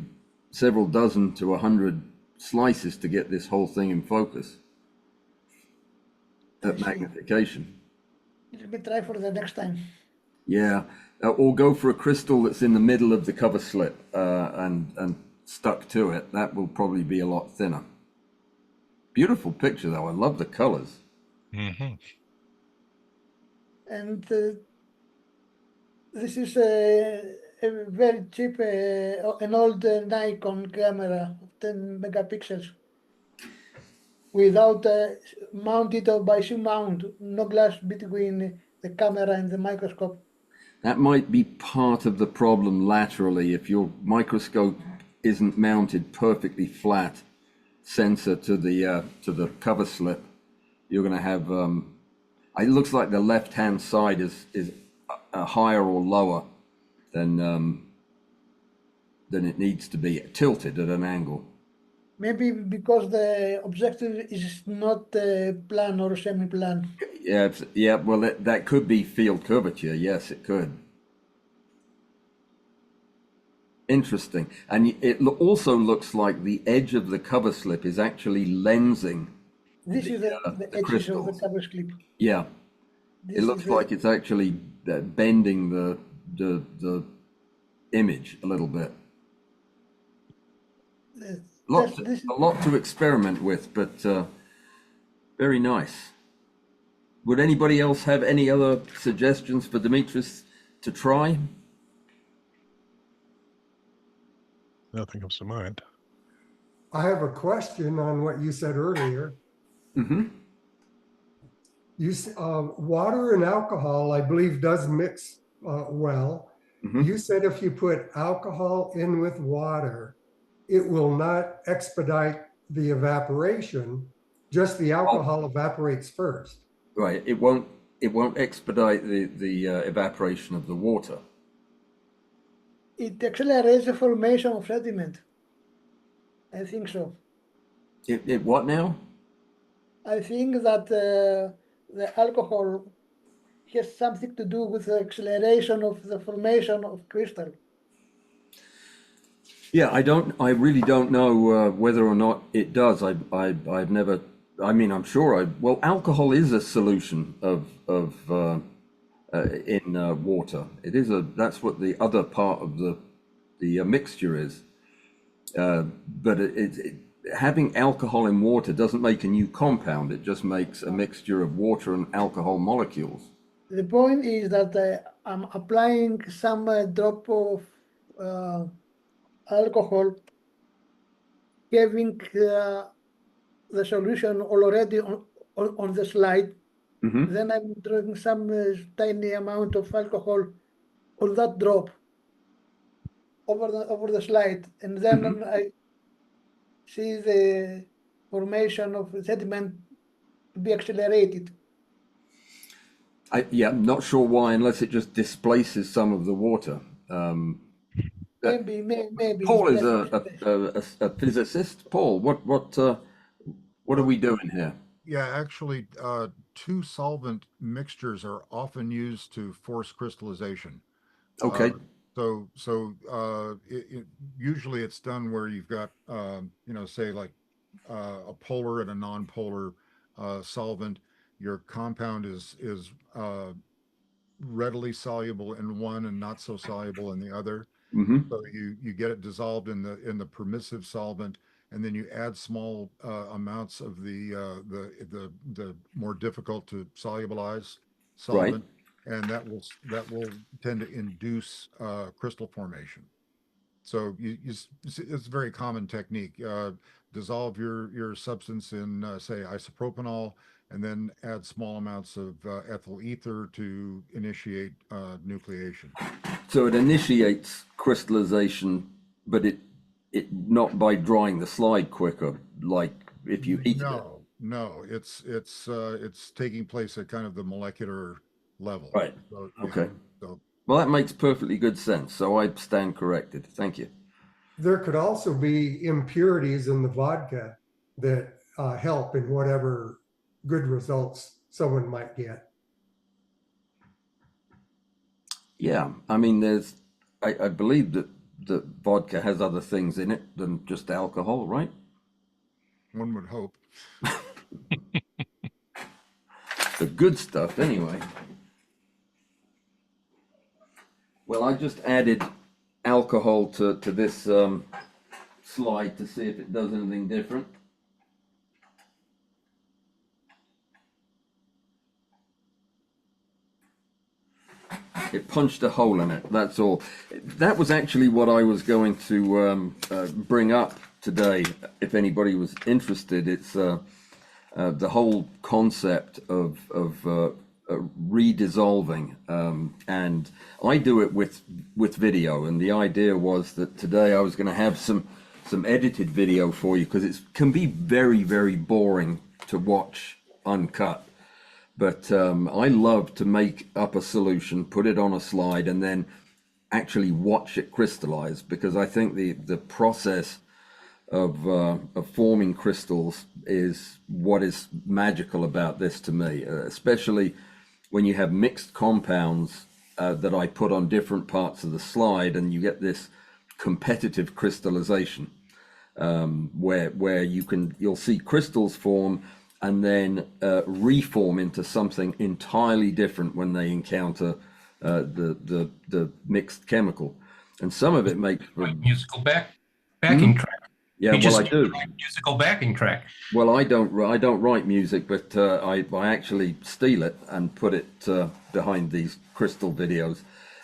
several dozen to 100 slices to get this whole thing in focus I at see. magnification. Let me try for the next time. Yeah, or go for a crystal that's in the middle of the cover slip and stuck to it. That will probably be a lot thinner. Beautiful picture though. I love the colors. Hmm. And this is a very cheap, an old Nikon camera, 10 megapixels, without mounted or by shoe mount, no glass between the camera and the microscope. That might be part of the problem laterally. If your microscope isn't mounted perfectly flat, sensor to the cover slip, you're going to have. It looks like the left-hand side is higher or lower than it needs to be, tilted at an angle. Maybe because the objective is not plan or semi-plan. Yeah. Well, that could be field curvature. Yes, it could. Interesting. And it also looks like the edge of the cover slip is actually lensing This is the the edges of the crystals. cover slip. Yeah, it This looks is like it's actually bending the image a little bit. this A lot to experiment with, but very nice. Would anybody else have any other suggestions for Dimitris to try? Nothing comes to mind. I have a question on what you said earlier. Mm-hmm. Water and alcohol, I believe, does mix well. Mm-hmm. You said if you put alcohol in with water, it will not expedite the evaporation, just the alcohol evaporates first. Right. It won't expedite the evaporation of the water. it accelerates the formation of sediment. I think so. It what now? I think that the alcohol has something to do with the acceleration of the formation of crystal. Yeah, I really don't know whether or not it does. I've never. I mean, I'm sure. Well, alcohol is a solution of in water. It is that's what the other part of the mixture is. But having alcohol in water doesn't make a new compound. It just makes a mixture of water and alcohol molecules. The point is that I'm applying some drop of alcohol, having the solution already on the slide. Mm-hmm. Then I'm drawing some tiny amount of alcohol on that drop over the slide, and then Mm-hmm. I see the formation of sediment to be accelerated. I'm not sure why, unless it just displaces some of the water. Maybe. Paul is It's a physicist. Paul, what are we doing here? Yeah, actually, two solvent mixtures are often used to force crystallization. Okay. Usually it's done where you've got, say like a polar and a non-polar solvent. Your compound is readily soluble in one and not so soluble in the other. Mm-hmm. So you get it dissolved in the permissive solvent, and then you add small amounts of the more difficult to solubilize Right. solvent, and that will tend to induce crystal formation. So it's a very common technique. Dissolve your substance in say isopropanol, and then add small amounts of ethyl ether to initiate nucleation. So it initiates crystallization, but it not by drying the slide quicker, like if you heated it. No, it's taking place at kind of the molecular level. Right. So, Okay. So Well, that makes perfectly good sense. So I stand corrected. Thank you. There could also be impurities in the vodka that help in whatever good results someone might get. Yeah, I mean, I believe that vodka has other things in it than just alcohol, right? One would hope. The good stuff, anyway. Well, I just added alcohol to this slide to see if it does anything different. It punched a hole in it, that's all. That was actually what I was going to bring up today, if anybody was interested. It's the whole concept of redissolving, and I do it with video, and the idea was that today I was going to have some edited video for you, because it can be very, very boring to watch uncut. But I love to make up a solution, put it on a slide, and then actually watch it crystallize, because I think the process of forming crystals is what is magical about this to me, especially when you have mixed compounds that I put on different parts of the slide, and you get this competitive crystallization, where you'll see crystals form and then reform into something entirely different when they encounter the mixed chemical, and some of it makes musical backing track. Yeah, well, I do. Musical backing track. Well, I don't write music, but I actually steal it and put it behind these crystal videos.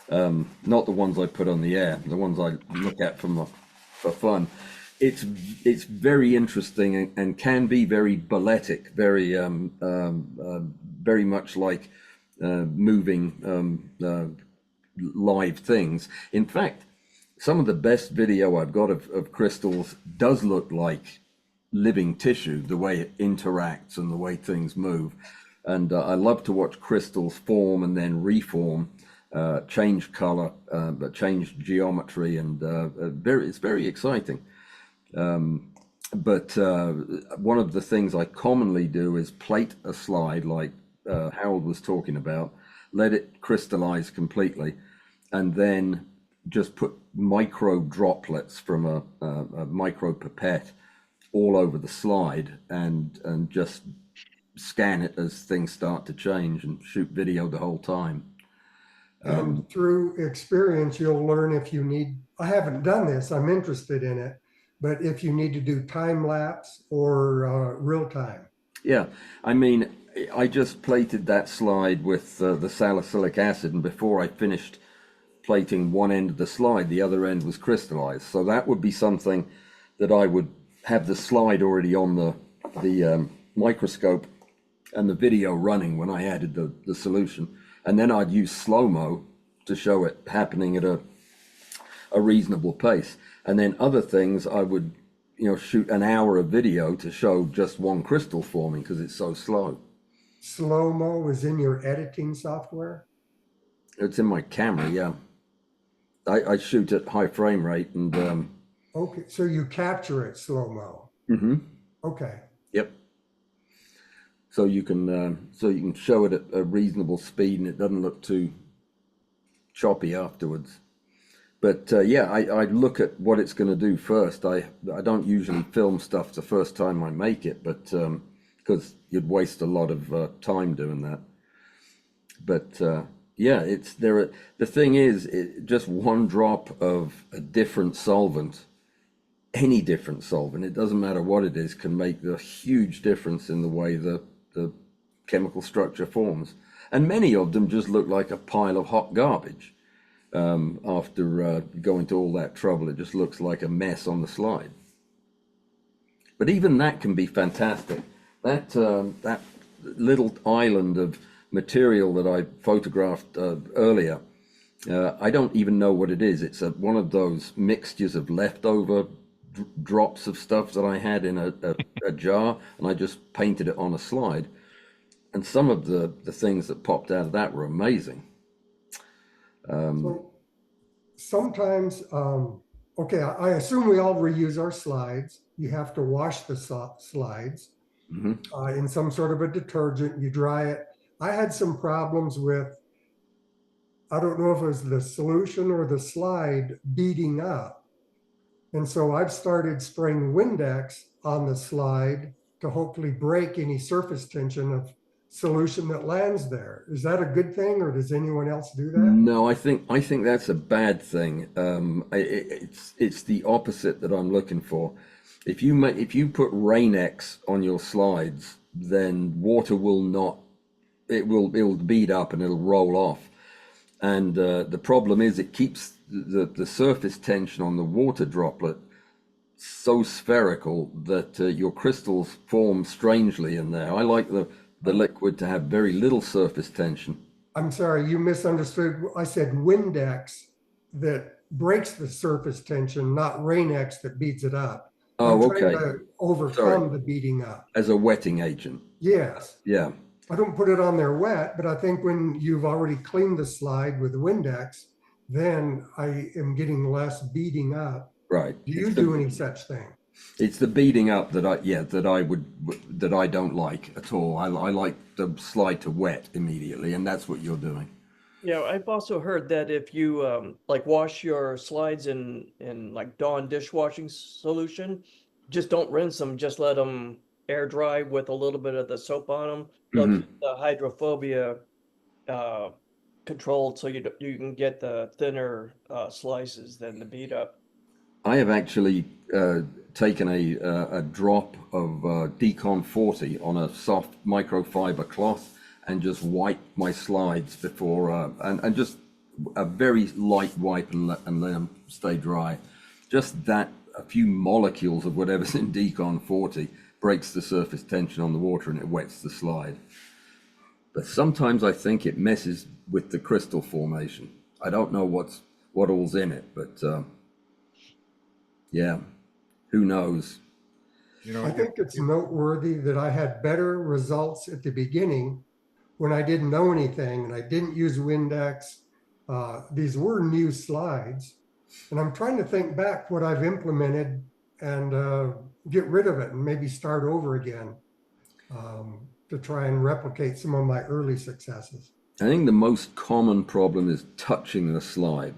Not the ones I put on the air, the ones I look at for fun. It's very interesting and can be very balletic, very very much like moving live things. In fact, some of the best video I've got of crystals does look like living tissue, the way it interacts and the way things move. And I love to watch crystals form and then reform, change color, change geometry, and it's very exciting. But one of the things I commonly do is plate a slide like Harold was talking about, let it crystallize completely, and then just put micro droplets from a micro pipette all over the slide, and just scan it as things start to change, and shoot video the whole time. And through experience, you'll learn if you need, I haven't done this, I'm interested in it, but if you need to do time lapse or real time. Yeah, I mean, I just plated that slide with the salicylic acid, and before I finished plating one end of the slide, the other end was crystallized. So that would be something that I would have the slide already on the microscope and the video running when I added the solution, and then I'd use slow-mo to show it happening at a reasonable pace. And then other things I would, shoot an hour of video to show just one crystal forming, because it's so slow. Slow-mo is in your editing software? It's in my camera, yeah. I shoot at high frame rate, and okay, so you capture it slow-mo. Okay. Yep. So you can show it at a reasonable speed, and it doesn't look too choppy afterwards. But yeah, I look at what it's going to do first. I don't usually film stuff the first time I make it, but because you'd waste a lot of time doing that. But yeah, the thing is, just one drop of a different solvent, any different solvent, it doesn't matter what it is, can make a huge difference in the way the chemical structure forms. And many of them just look like a pile of hot garbage. After going to all that trouble, it just looks like a mess on the slide. But even that can be fantastic. That little island of material that I photographed earlier, I don't even know what it is. It's one of those mixtures of leftover drops of stuff that I had in a jar, and I just painted it on a slide. And some of the things that popped out of that were amazing. So sometimes, okay, I assume we all reuse our slides. You have to wash the slides in some sort of a detergent. You dry it. I had some problems with I don't know if it was the solution or the slide beading up. And so I've started spraying Windex on the slide to hopefully break any surface tension of solution that lands there. Is that a good thing, or does anyone else do that? No, I think that's a bad thing. It's the opposite that I'm looking for. If you put Rain-X on your slides, then water will not. It'll bead up and it'll roll off. And the problem is it keeps the surface tension on the water droplet so spherical that your crystals form strangely in there. I like the liquid to have very little surface tension. I'm sorry, you misunderstood. I said Windex that breaks the surface tension, not Rain-X that beads it up. Oh, I'm trying okay. to overcome Sorry. the beating up. As a wetting agent. Yes. Yeah. I don't put it on there wet, but I think when you've already cleaned the slide with the Windex, then I am getting less beading up. Right. Do you do any such thing? It's the beading up that I don't like at all. I like the slide to wet immediately, and that's what you're doing. Yeah, I've also heard that if you like wash your slides in like Dawn dishwashing solution, just don't rinse them, just let them air dry with a little bit of the soap on them. They'll keep the hydrophobia controlled, so you can get the thinner slices than the beat up. I have actually taken a drop of Decon 40 on a soft microfiber cloth and just wipe my slides before, and just a very light wipe and let them stay dry. Just that, a few molecules of whatever's in Decon 40 breaks the surface tension on the water and it wets the slide. But sometimes I think it messes with the crystal formation. I don't know what all's in it, but yeah, who knows? You know, I think it's noteworthy that I had better results at the beginning when I didn't know anything and I didn't use Windex. These were new slides, and I'm trying to think back what I've implemented and get rid of it and maybe start over again to try and replicate some of my early successes. I think the most common problem is touching the slide,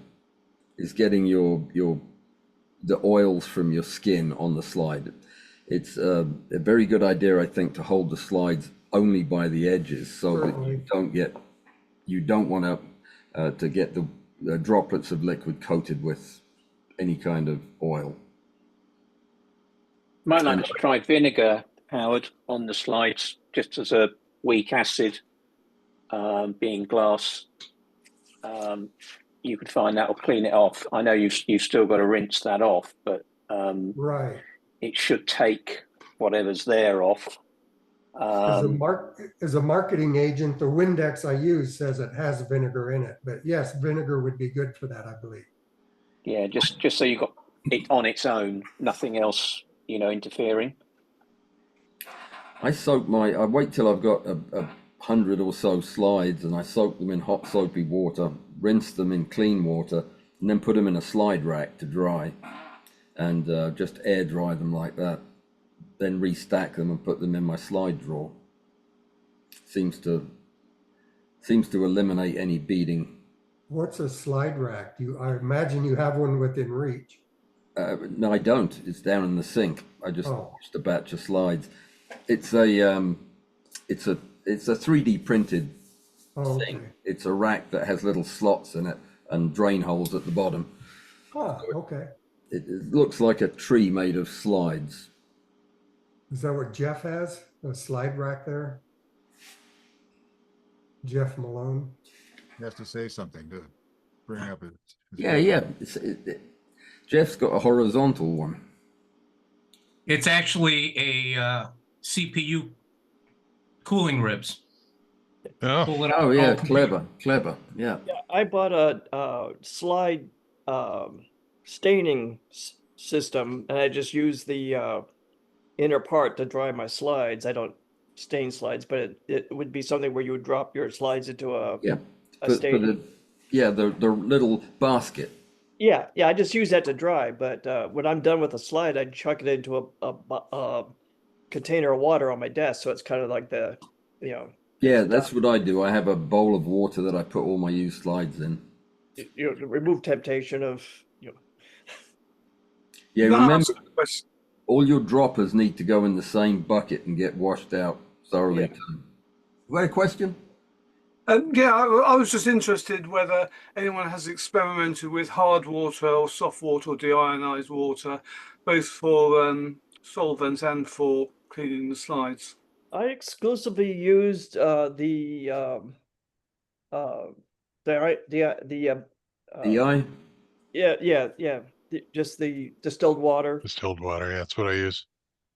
is getting the oils from your skin on the slide. It's a very good idea, I think, to hold the slides only by the edges so Certainly. that you don't want to get the droplets of liquid coated with any kind of oil. Might like to try vinegar, Howard, on the slides, just as a weak acid, being glass. You could find that will clean it off. I know you've still got to rinse that off, but Right. it should take whatever's there off. As a marketing agent, the Windex I use says it has vinegar in it, but yes, vinegar would be good for that, I believe. Yeah, just so you got it on its own, nothing else, interfering. I wait till I've got a 100 or so slides and I soak them in hot soapy water, rinse them in clean water, and then put them in a slide rack to dry, and just air dry them like that. Then restack them and put them in my slide drawer. Seems to eliminate any beading. What's a slide rack? I imagine you have one within reach. No, I don't. It's down in the sink. I just used a batch of slides. It's a 3D printed thing. Okay. It's a rack that has little slots in it and drain holes at the bottom. Huh, okay. It looks like a tree made of slides. Is that what Jeff has? A slide rack there? Jeff Malone? he has to say something to bring up his Yeah. Jeff's got a horizontal one. It's actually a CPU cooling ribs. Oh, Pull it out. Oh yeah, Oh, clever. Yeah. Yeah, I bought a slide staining system, and I just use the inner part to dry my slides. I don't stain slides, but it would be something where you would drop your slides into a stain. The little basket. Yeah, I just use that to dry. But when I'm done with a slide, I chuck it into a container of water on my desk, so it's kind of like the Yeah, that's what I do. I have a bowl of water that I put all my used slides in. To remove temptation of, Yeah, Can I remember, ask a question? all your droppers need to go in the same bucket and get washed out thoroughly. Yeah. You got a question? Yeah, I was just interested whether anyone has experimented with hard water or soft water or deionized water, both for solvents and for cleaning the slides. I exclusively used the DI? just the distilled water. Distilled water. Yeah, that's what I use.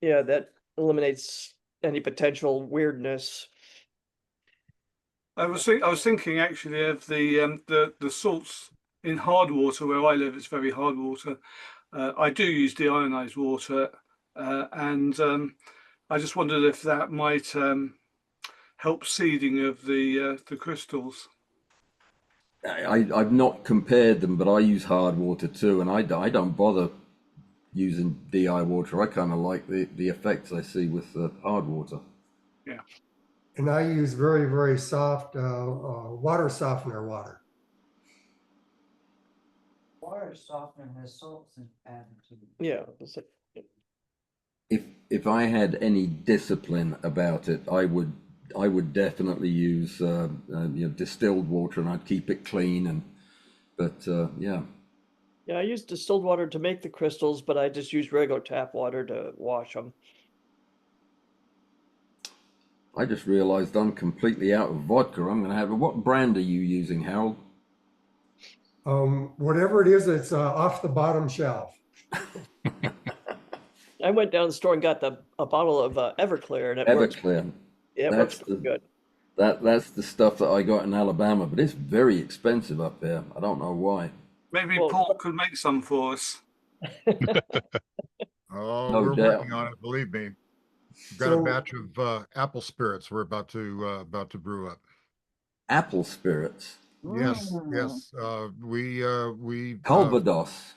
Yeah, that eliminates any potential weirdness. I was thinking actually of the salts in hard water where I live. It's very hard water. I do use deionized water, and I just wondered if that might help seeding of the crystals. I've not compared them, but I use hard water too, and I don't bother using DI water. I kind of like the effects I see with the hard water. Yeah. And I use very, very soft water softener water. Water softener has salts added to it. Yeah. If I had any discipline about it, I would definitely use distilled water, and I'd keep it clean. Yeah. Yeah, I use distilled water to make the crystals, but I just use regular tap water to wash them. I just realized I'm completely out of vodka. I'm going to have what brand are you using, Harold? Whatever it is, it's off the bottom shelf. I went down the store and got a bottle of Everclear, and it works. Everclear. Yeah, it works pretty good. That's the stuff that I got in Alabama, but it's very expensive up there. I don't know why. Maybe Well, Paul could make some for us. Oh, No we're doubt. working on it, believe me. We've got So- a batch of apple spirits we're about to brew up. Apple spirits. Yes, Mm. yes. We Calvados.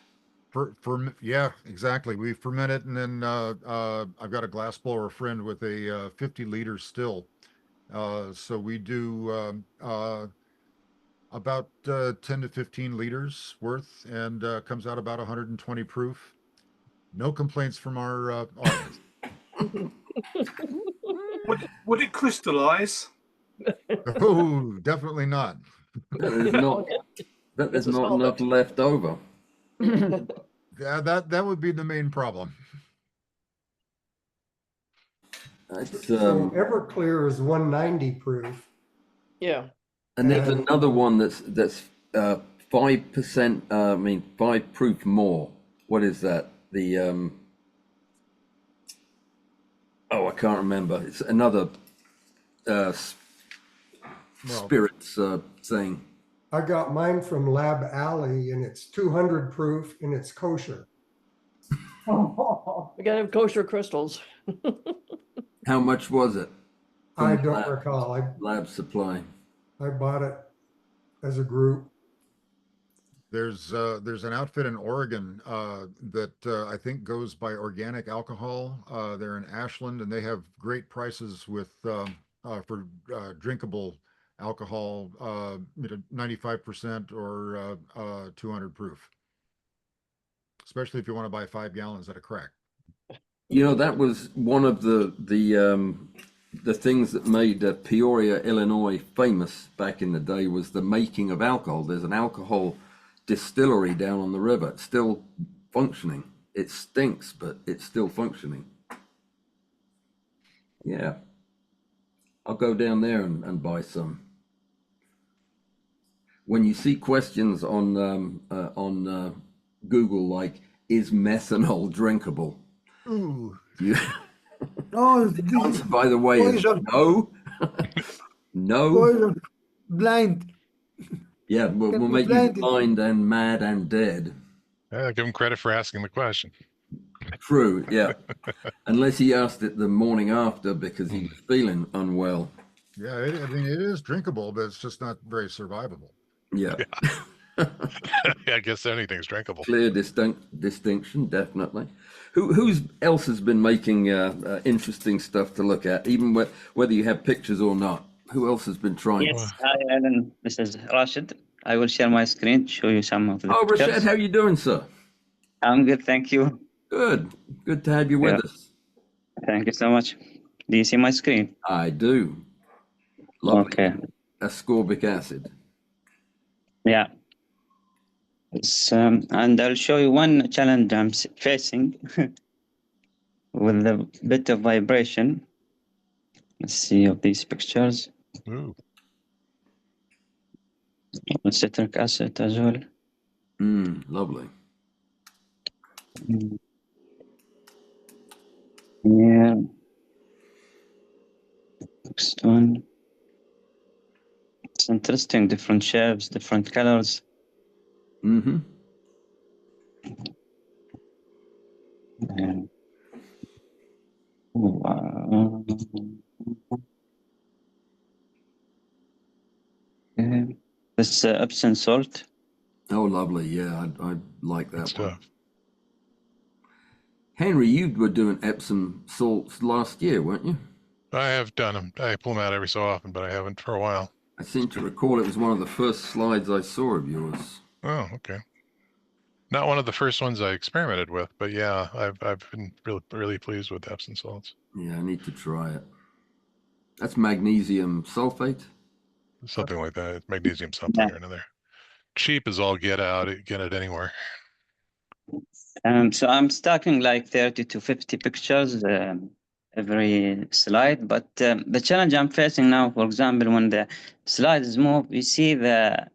yeah, exactly. We ferment it, and then I've got a glass blower friend with a 50-liter still. So we do about 10 to 15 liters worth, and comes out about 120 proof. No complaints from our audience. Would it crystallize? Oh, definitely not. There's not It's a enough solvent. left over. Yeah, that would be the main problem. It's, So Everclear is 190 proof. Yeah. and there's and- another one that's 5%. 5 proof more. What is that? The I can't remember. It's another spirits thing. I got mine from Lab Alley, and it's 200 proof, and it's kosher. We gotta have kosher crystals. How much was it? I From don't Lab- recall. Lab Supply. I bought it as a group. There's an outfit in Oregon that I think goes by Organic Alcohol. They're in Ashland, and they have great prices with for drinkable alcohol, 95% or 200 proof. Especially if you want to buy 5 gallons at a crack. You know, that was one of the things that made Peoria, Illinois famous back in the day, was the making of alcohol. There's an alcohol distillery down on the river. It's still functioning. It stinks, but it's still functioning. Yeah. I'll go down there and buy some. When you see questions on Google like, is methanol drinkable? Ooh. You, Oh, the answer, by the way, is Poison. no. No. poison, blind. Yeah, we'll Can be make you blinded. blind and mad and dead. Yeah, give him credit for asking the question. True, yeah. Unless he asked it the morning after because he was feeling unwell. Yeah, I mean, it is drinkable, but it's just not very survivable. Yeah. I guess anything's drinkable. Clear distinction, definitely. Who's else has been making interesting stuff to look at, even whether you have pictures or not? Who else has been trying? Yes, hi Alan. This is Rashid. I will share my screen to show you some of the Oh, Rashid, pictures. how you doing, sir? I'm good, thank you. Good. Good to have you with us. Thank you so much. Do you see my screen? I do. Lovely. Okay. Ascorbic acid. Yeah. And I'll show you one challenge I'm facing with a bit of vibration. Let's see of these pictures. Ooh. Citric acid as well. Lovely. Yeah. Next one. It's interesting, different shapes, different colors. Mm-hmm. Yeah. Okay. This Epsom salt. Oh, lovely. Yeah, I like that Good one. stuff. Henry, you were doing Epsom salts last year, weren't you? I have done them. I pull them out every so often, but I haven't for a while. I seem to recall it was one of the first slides I saw of yours. Oh, okay. Not one of the first ones I experimented with, but yeah, I've been really pleased with Epsom salts. Yeah, I need to try it. That's magnesium sulfate. Something like that. Magnesium something or another. Cheap as all get out. Get it anywhere. So I'm stacking like 30 to 50 pictures every slide. But the challenge I'm facing now, for example, when the slides move, you see the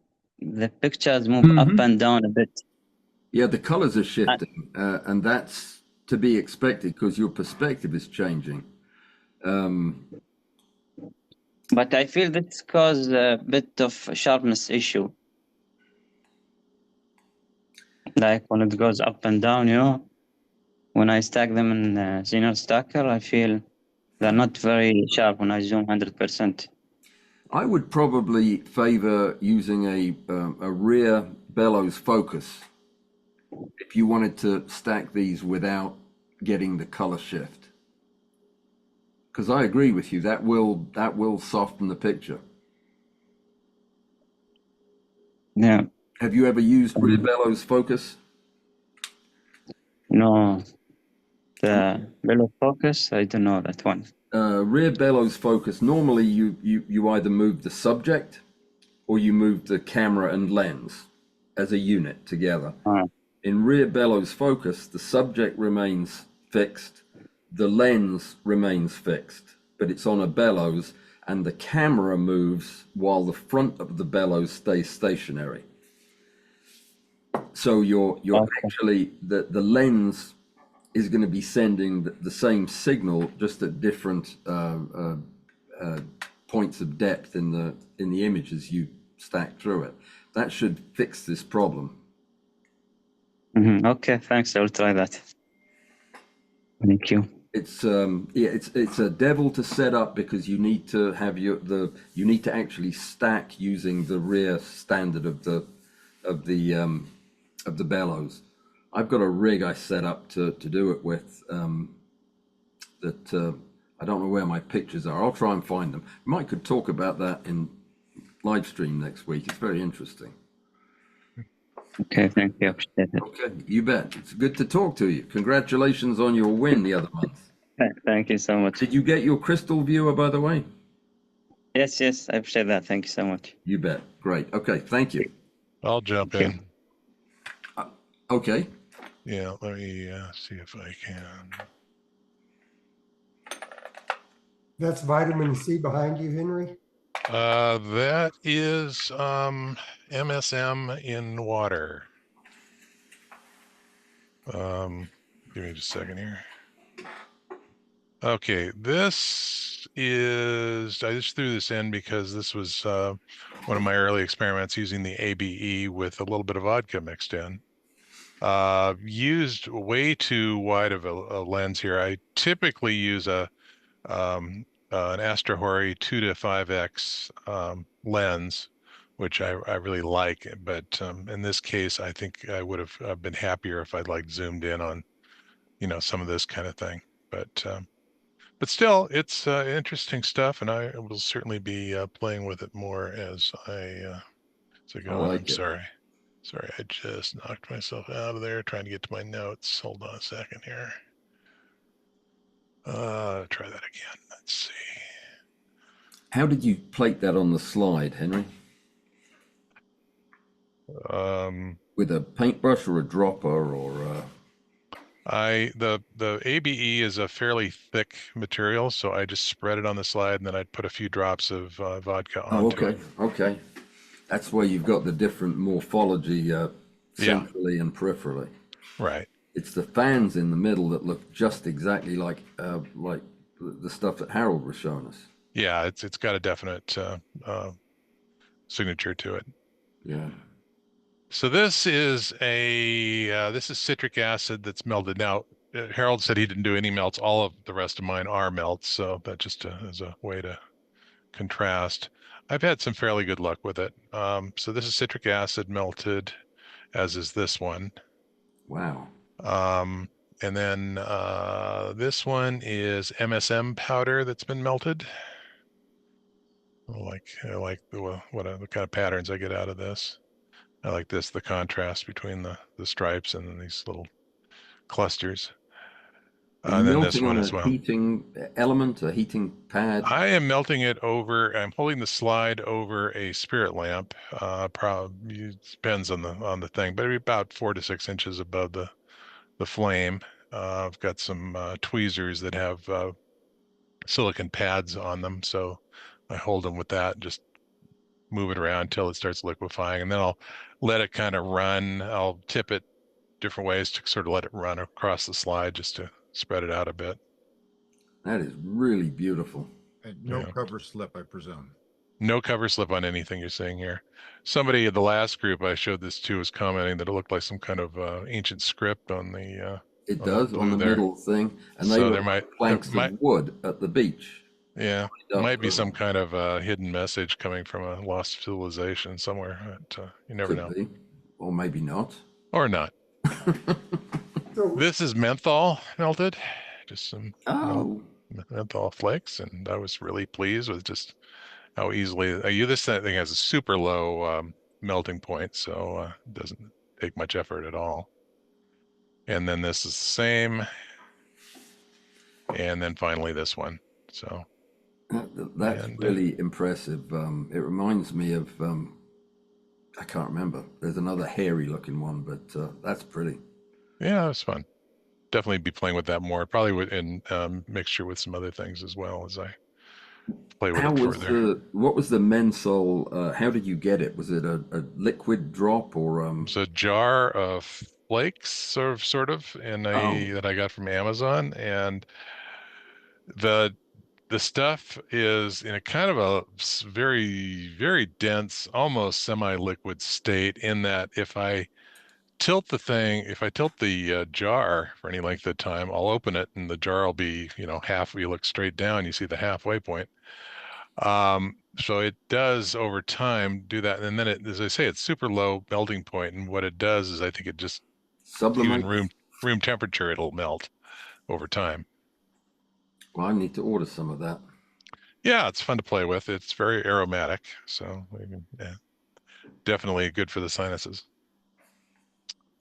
pictures move up and down a bit. Yeah, the colors are shifting, and that's to be expected because your perspective is changing. But I feel this causes a bit of sharpness issue. Like when it goes up and down, you know, when I stack them in Xenon Stacker, I feel they're not very sharp when I zoom 100%. I would probably favor using a rear bellows focus if you wanted to stack these without getting the color shift. Because I agree with you, that will soften the picture. Yeah. Have you ever used rear bellows focus? No. The bellows focus, I don't know that one. Rear bellows focus, normally you either move the subject or you move the camera and lens as a unit together. In rear bellows focus, the subject remains fixed, the lens remains fixed, but it's on a bellows, and the camera moves while the front of the bellows stays stationary. So you're actually, the lens is going to be sending the same signal, just at different points of depth in the image as you stack through it. That should fix this problem. Okay, thanks. I will try that. Thank you. It's it's a devil to set up because you need to have you need to actually stack using the rear standard of the bellows. I've got a rig I set up to do it with that I don't know where my pictures are. I'll try and find them. Mike could talk about that in live stream next week. It's very interesting. Okay, thank you. Okay, you bet. It's good to talk to you. Congratulations on your win the other month. Thank you so much. Did you get your crystal viewer, by the way? Yes, I appreciate that. Thank you so much. You bet. Great. Okay, thank you. I'll jump in. Okay. Yeah, let me see if I can. That's vitamin C behind you, Henry? That is MSM in water. Give me just a second here. Okay, this is, I just threw this in because this was one of my early experiments using the ABE with a little bit of vodka mixed in. Used way too wide of a lens here. I typically use an Astrahori 2 to 5x lens, which I really like. But in this case, I think I would have been happier if I'd like zoomed in on, some of this kind of thing. But but still, it's interesting stuff, and I will certainly be playing with it more as I go on. I'm sorry. Sorry, I just knocked myself out of there trying to get to my notes. Hold on a second here. Try that again. Let's see. How did you plate that on the slide, Henry? With a paintbrush or a dropper or the ABE is a fairly thick material, so I just spread it on the slide, and then I'd put a few drops of vodka onto it. Okay. That's where you've got the different morphology centrally and peripherally. Right. It's the fans in the middle that look just exactly like the stuff that Harold was showing us. Yeah, it's got a definite signature to it. Yeah. So this is citric acid that's melted. Now, Harold said he didn't do any melts. All of the rest of mine are melts, so that just is a way to contrast. I've had some fairly good luck with it. So this is citric acid melted, as is this one. Wow. And then this one is MSM powder that's been melted. I like the kind of patterns I get out of this. I like the contrast between the stripes and then these little clusters. And then this one as well. Heating element, a heating pad. I am melting it over. I'm holding the slide over a spirit lamp. Probably it depends on the thing, but about 4 to 6 inches above the flame. I've got some tweezers that have silicon pads on them, so I hold them with that. Just move it around until it starts liquefying, and then I'll let it kind of run. I'll tip it different ways to sort of let it run across the slide just to spread it out a bit. That is really beautiful. And no cover slip, I presume. No cover slip on anything you're seeing here. Somebody in the last group I showed this to was commenting that it looked like some kind of ancient script on the it does on the middle thing, and so they were planks of wood at the beach. Yeah, might be some kind of hidden message coming from a lost civilization somewhere. But, you never know. Be. Or maybe not. Or not. This is menthol melted, just some menthol flakes, and I was really pleased with just how easily this thing has a super low melting point, so it doesn't take much effort at all. And then this is the same, and then finally this one. So that's really impressive. It reminds me of I can't remember. There's another hairy looking one, but that's pretty. Yeah, it was fun. Definitely be playing with that more. Probably in mixture with some other things as well as I play with it further. What was the Mensol? How did you get it? Was it a liquid drop or It's a jar of flakes, sort of, that I got from Amazon, and the stuff is in a kind of a very, very dense, almost semi-liquid state, in that if I tilt the jar for any length of time, I'll open it and the jar will be, half. You look straight down, you see the halfway point. So it does over time do that, and then as I say, it's super low melting point, and what it does is I think it just sublimates. Even room temperature, it'll melt over time. Well, I need to order some of that. Yeah, it's fun to play with. It's very aromatic, so definitely good for the sinuses.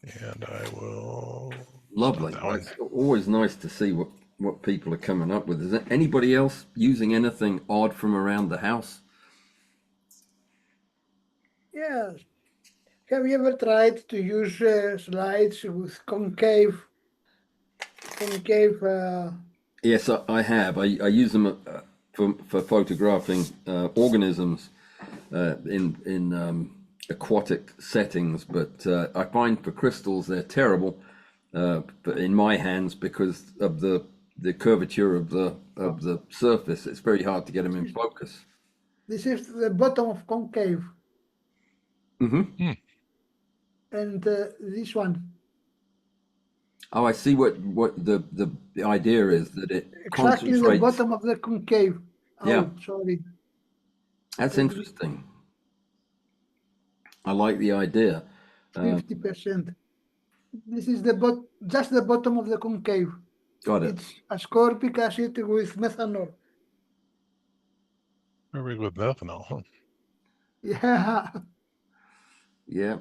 And I will. Lovely. It's always nice to see what people are coming up with. Is there anybody else using anything odd from around the house? Yes. Have you ever tried to use slides with concave? Yes, I have. I use them for photographing organisms in aquatic settings, but I find for crystals they're terrible in my hands because of the curvature of the surface. It's very hard to get them in focus. This is the bottom of concave. Mm-hmm. And this one. Oh, I see what the idea is, that it exactly the bottom of the concave. Oh, yeah, sorry. That's interesting. I like the idea. 50%. This is just the bottom of the concave. Got it. It's ascorbic acid with methanol. With methanol. Huh? Yeah, Yeah.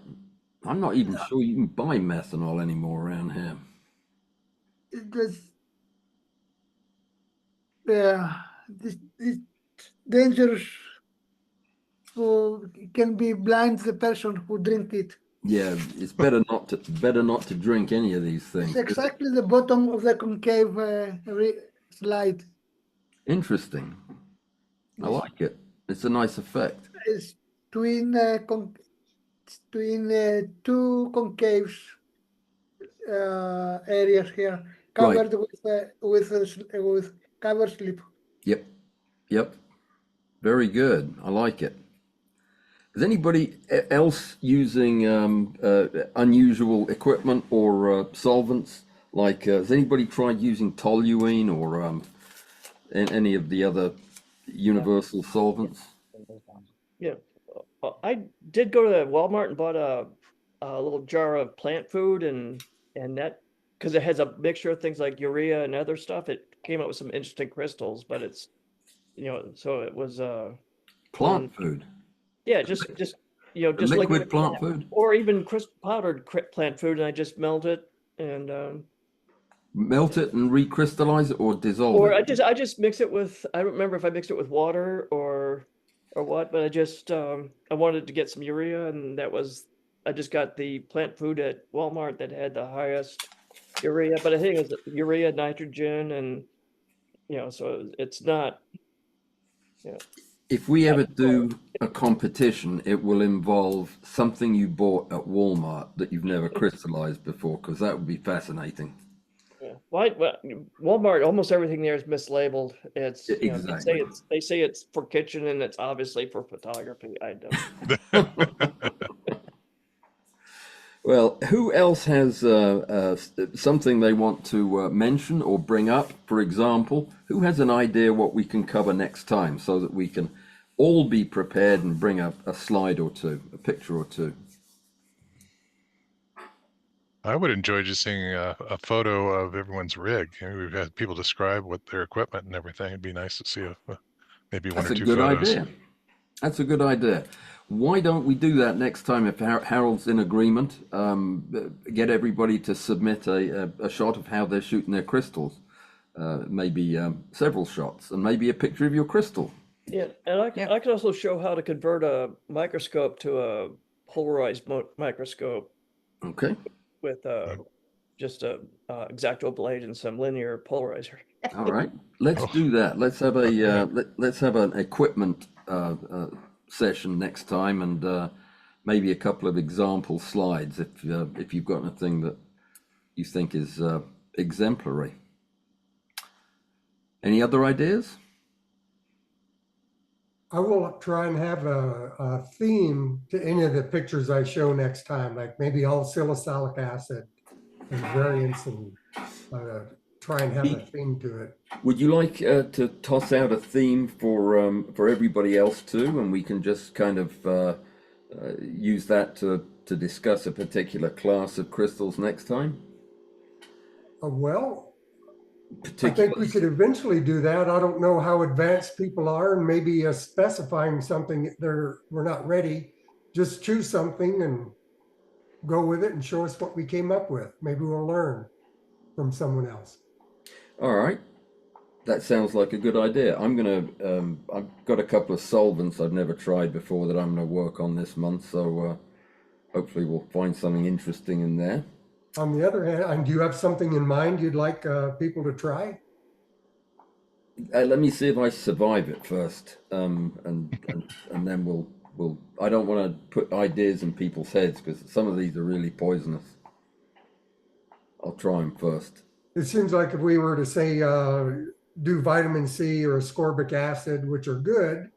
I'm not even sure you can buy methanol anymore around here. it was, yeah, this dangerous. So it can be blind the person who drink it. Yeah, it's better not to drink any of these It's things. exactly the bottom of the concave slide. Interesting. I like it. It's a nice effect. It's between two concaves areas here, covered with cover slip. Yep. Yep. Very good. I like it. Is anybody else using unusual equipment or solvents? Like, has anybody tried using toluene or any of the other universal solvents? Yeah, I did go to Walmart and bought a little jar of plant food, and that, because it has a mixture of things like urea and other stuff, it came up with some interesting crystals. But it's, so it was Plant food. yeah, just just like Liquid plant food. or even powdered plant food, and I just melt it and Melt it and recrystallize it or dissolve or it? I just mix it with, I don't remember if I mixed it with water or what, but I just I wanted to get some urea, and I just got the plant food at Walmart that had the highest urea, but I think it was urea, nitrogen, and so it's not, If we ever do a competition, it will involve something you bought at Walmart that you've never crystallized before, because that would be fascinating. yeah. Well, Walmart, almost everything there is mislabeled. It's Exactly. they say it's for kitchen, and it's obviously for photography. I don't. Well, who else has something they want to mention or bring up? For example, who has an idea what we can cover next time so that we can all be prepared and bring up a slide or two, a picture or two? I would enjoy just seeing a photo of everyone's rig. We've had people describe what their equipment and everything. It'd be nice to see maybe one That's or a two good photos. idea. That's a good idea. Why don't we do that next time if Harold's in agreement? Get everybody to submit a shot of how they're shooting their crystals, maybe several shots, and maybe a picture of your crystal. Yeah, and I can also show how to convert a microscope to a polarized microscope. Okay. With just a X-Acto blade and some linear polarizer. All right. Let's do that. Let's have a let's have an equipment session next time, and maybe a couple of example slides if you've got anything that you think is exemplary. Any other ideas? I will try and have a theme to any of the pictures I show next time, like maybe all salicylic acid and variants, and try and have a theme to it. Would you like to toss out a theme for everybody else too, and we can just kind of use that to discuss a particular class of crystals next time? Well, I think we could eventually do that. I don't know how advanced people are, and maybe specifying something we're not ready. Just choose something and go with it and show us what we came up with. Maybe we'll learn from someone else. All right. That sounds like a good idea. I've got a couple of solvents I've never tried before that I'm gonna work on this month, so hopefully we'll find something interesting in there. On the other hand, do you have something in mind you'd like people to try? Let me see if I survive it first, and then we'll. I don't want to put ideas in people's heads because some of these are really poisonous. I'll try them first. It seems like if we were to say do vitamin C or ascorbic acid, which are good,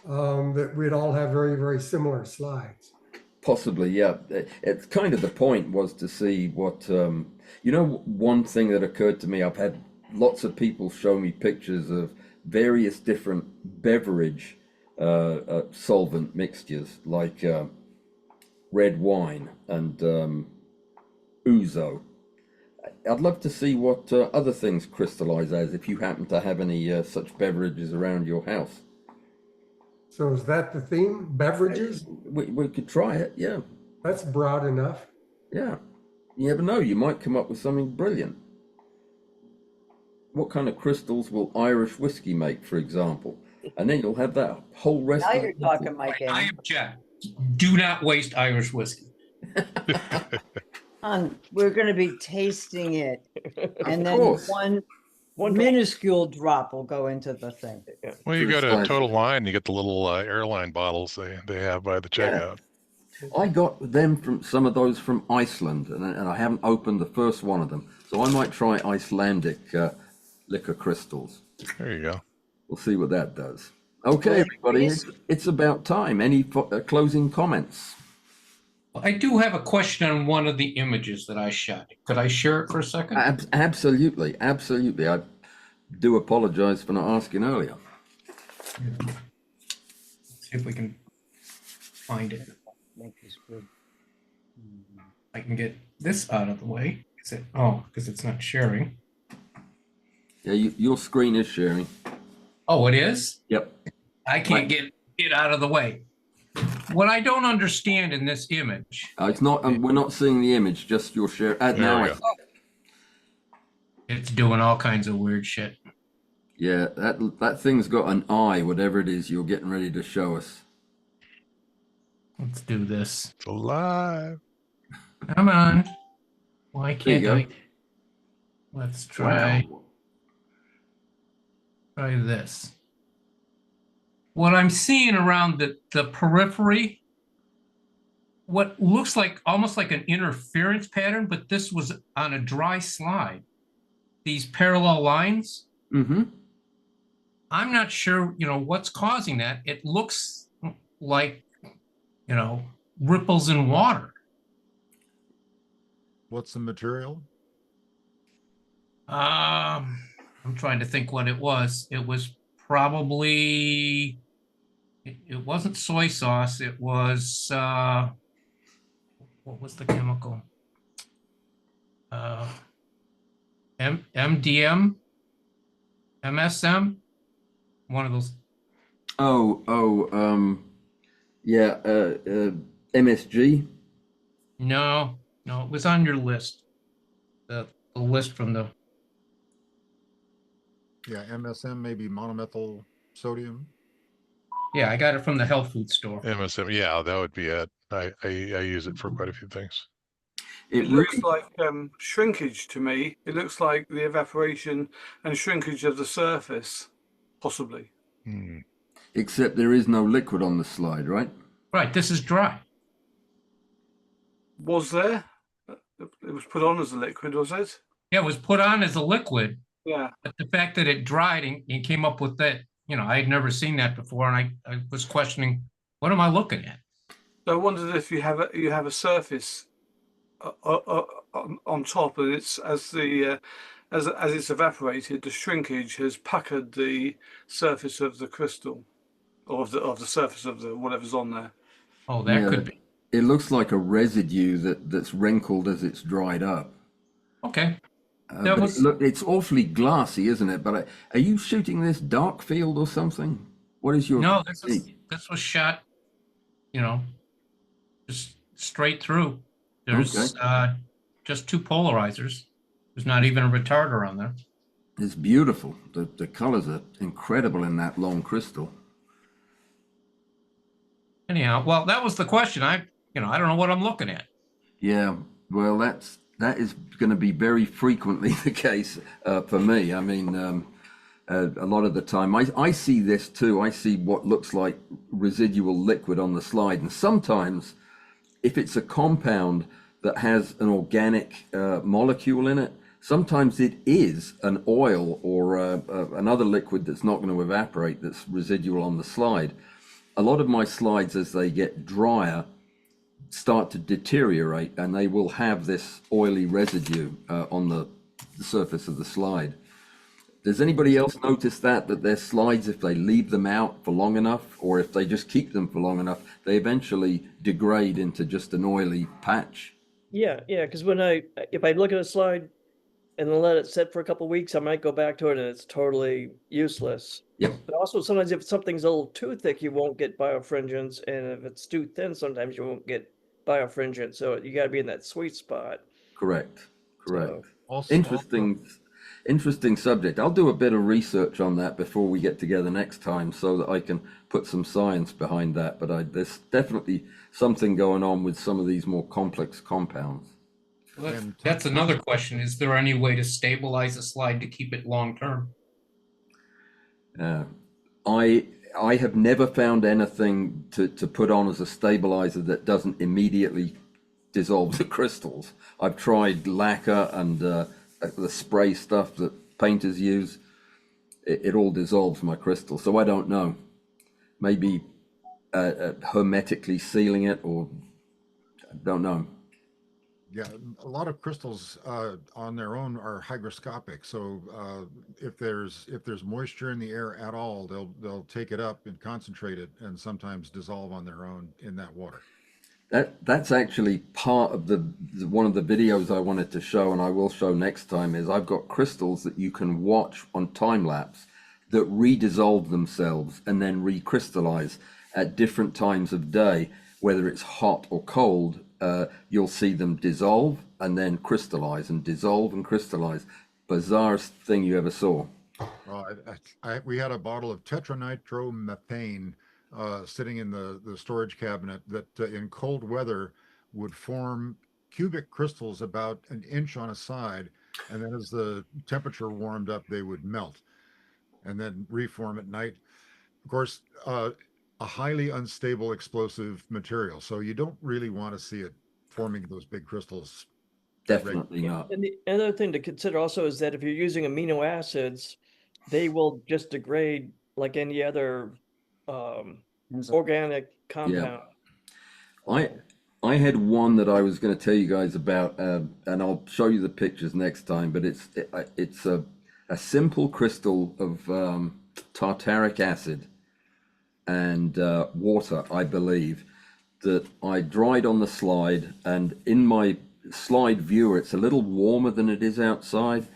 that we'd all have very, very similar slides. Possibly, yeah. It's kind of the point was to see what, one thing that occurred to me, I've had lots of people show me pictures of various different beverage solvent mixtures, like red wine and ouzo. I'd love to see what other things crystallize as, if you happen to have any such beverages around your house. So is that the theme? Beverages? We could try it, yeah. That's broad enough. Yeah. You never know, you might come up with something brilliant. What kind of crystals will Irish whiskey make, for example? And then you'll have that whole rest Now of you're the talking my game. I object. Do not waste Irish whiskey. We're going to be tasting it, and then course. one One minuscule drop will go into the thing. Well, you go to Precisely. Total Wine, you get the little airline bottles they have by the checkout. I got them from some of those from Iceland, and I haven't opened the first one of them. So I might try Icelandic liquor crystals. There you go. We'll see what that does. Okay, everybody, it's about time. Any closing comments? I do have a question on one of the images that I shot. Could I share it for a second? Absolutely, absolutely. I do apologize for not asking earlier. Let's see if we can find it. I can get this out of the way. Is it? Oh, because it's not sharing. Yeah, your screen is sharing. Oh, it is? Yep. I can't get it out of the way. What I don't understand in this image. It's not. We're not seeing the image. Just your share. Now, It's doing all kinds of weird shit. yeah, that thing's got an eye. Whatever it is, you're getting ready to show us. Let's do this. It's alive. Come on. Why There you can't go. I? Let's try. Wow. Try this. What I'm seeing around the periphery, what looks like almost like an interference pattern, but this was on a dry slide. These parallel lines. Mm-hmm. I'm not sure, what's causing that. It looks like, ripples in water. What's the material? I'm trying to think what it was. It was probably, it wasn't soy sauce. It was, what was the chemical? MDM, MSM, one of those. Yeah, MSG. No, it was on your list. The list from the. Yeah, MSM, maybe monomethyl sodium. Yeah, I got it from the health food store. MSM, yeah, that would be it. I use it for quite a few things. It looks like shrinkage to me. It looks like the evaporation and shrinkage of the surface, possibly. Except there is no liquid on the slide, right? Right, this is dry. Was there? It was put on as a liquid, was it? Yeah, it was put on as a liquid. Yeah. But the fact that it dried and came up with that, I had never seen that before, and I was questioning, what am I looking at? So I wondered if you have a surface on top, and it's as it's evaporated, the shrinkage has puckered the surface of the crystal, or of the surface of the whatever's on there. Oh, that could be. It looks like a residue that's wrinkled as it's dried up. Okay. Look, it's awfully glassy, isn't it? But are you shooting this dark field or something? What is your? No, this was shot, just straight through. There's just two polarizers. There's not even a retarder on there. It's beautiful. The colors are incredible in that long crystal. Anyhow, well, that was the question. I don't know what I'm looking at. Yeah, well, that is going to be very frequently the case for me. I mean, a lot of the time, I see this too. I see what looks like residual liquid on the slide, and sometimes, if it's a compound that has an organic molecule in it, sometimes it is an oil or another liquid that's not going to evaporate, that's residual on the slide. A lot of my slides, as they get drier, start to deteriorate, and they will have this oily residue on the surface of the slide. Does anybody else notice that their slides, if they leave them out for long enough, or if they just keep them for long enough, they eventually degrade into just an oily patch? Yeah, because if I look at a slide and then let it sit for a couple weeks, I might go back to it and it's totally useless. Yep. But also sometimes if something's a little too thick, you won't get birefringence, and if it's too thin, sometimes you won't get birefringence. So you got to be in that sweet spot. Correct. Correct. So, Also, Interesting subject. I'll do a bit of research on that before we get together next time so that I can put some science behind that. But there's definitely something going on with some of these more complex compounds. Well, And that's another question. Is there any way to stabilize a slide to keep it long term? I have never found anything to put on as a stabilizer that doesn't immediately dissolve the crystals. I've tried lacquer and the spray stuff that painters use. It all dissolves my crystal, so I don't know. Maybe hermetically sealing it, or I don't know. yeah, a lot of crystals on their own are hygroscopic. So if there's moisture in the air at all, they'll take it up and concentrate it, and sometimes dissolve on their own in that water. That's actually part of the one of the videos I wanted to show, and I will show next time, is I've got crystals that you can watch on time lapse that redissolve themselves and then recrystallize at different times of day, whether it's hot or cold. You'll see them dissolve and then crystallize and dissolve and crystallize. Bizarrest thing you ever saw. We had a bottle of tetranitromethane sitting in the storage cabinet that in cold weather would form cubic crystals about an inch on a side, and then as the temperature warmed up, they would melt and then reform at night. Of course, a highly unstable explosive material, so you don't really want to see it forming those big crystals. Definitely not. and the other thing to consider also is that if you're using amino acids, they will just degrade like any other organic compound. I had one that I was going to tell you guys about, and I'll show you the pictures next time. But it's a simple crystal of tartaric acid and water, I believe, that I dried on the slide. And in my slide viewer, it's a little warmer than it is outside,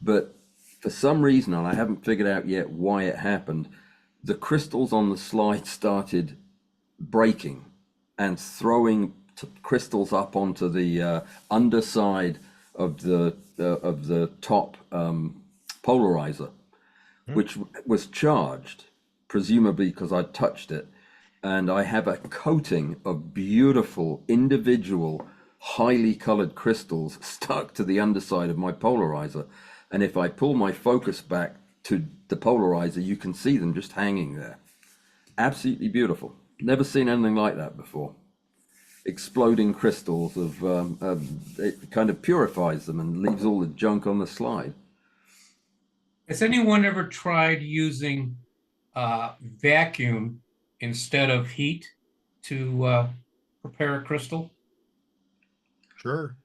but for some reason, and I haven't figured out yet why it happened, the crystals on the slide started breaking and throwing crystals up onto the underside of the top polarizer, which was charged, presumably because I touched it. And I have a coating of beautiful, individual, highly colored crystals stuck to the underside of my polarizer. And if I pull my focus back to the polarizer, you can see them just hanging there. Absolutely beautiful. Never seen anything like that before. Exploding crystals it kind of purifies them and leaves all the junk on the slide. Has anyone ever tried using vacuum instead of heat to prepare a crystal? Sure.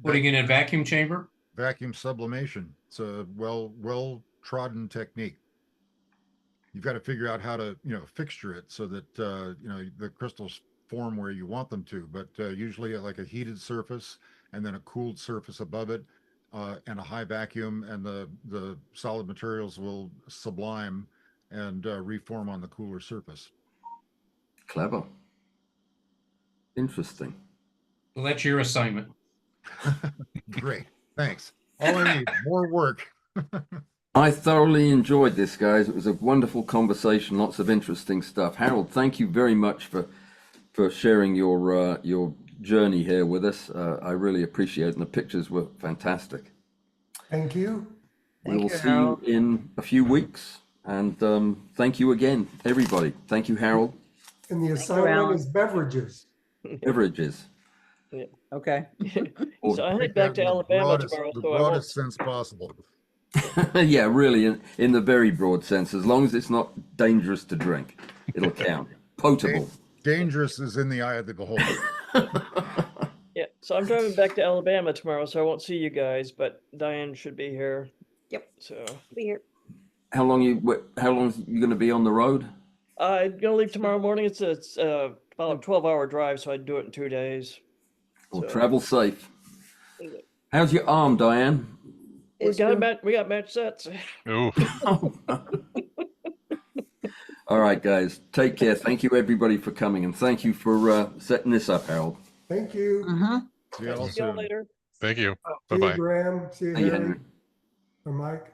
Putting it in a vacuum chamber? Vacuum sublimation. It's a well trodden technique. You've got to figure out how to fixture it so that the crystals form where you want them to. But usually like a heated surface and then a cooled surface above it, and a high vacuum, and the solid materials will sublime and reform on the cooler surface. Clever. Interesting. Well, that's your assignment. Great. Thanks. All I need, more work. I thoroughly enjoyed this, guys. It was a wonderful conversation, lots of interesting stuff. Harold, thank you very much for sharing your journey here with us. I really appreciate it, and the pictures were fantastic. Thank you. We will see you in a few weeks, and thank you again, everybody. Thank you, Harold. And the assignment is beverages. Beverages. Yeah. Okay. So I head back to Alabama tomorrow. The So I won't. broadest sense possible. Yeah, really, in the very broad sense. As long as it's not dangerous to drink, it'll count. Potable. Dangerous is in the eye of the beholder. Yeah. So I'm driving back to Alabama tomorrow, so I won't see you guys, but Diane should be here. Yep. So Be here. How long you going to be on the road? I'm gonna leave tomorrow morning. It's about a 12-hour drive, so I'd do it in 2 days. Well, So- travel safe. How's your arm, Diane? We got match sets. Ooh. All right, guys. Take care. Thank you, everybody, for coming, and thank you for setting this up, Harold. Thank you. See you all See y'all soon. later. Thank you. See you, Bye-bye. Graham. See you, See you, Harry. Henry. Or Mike.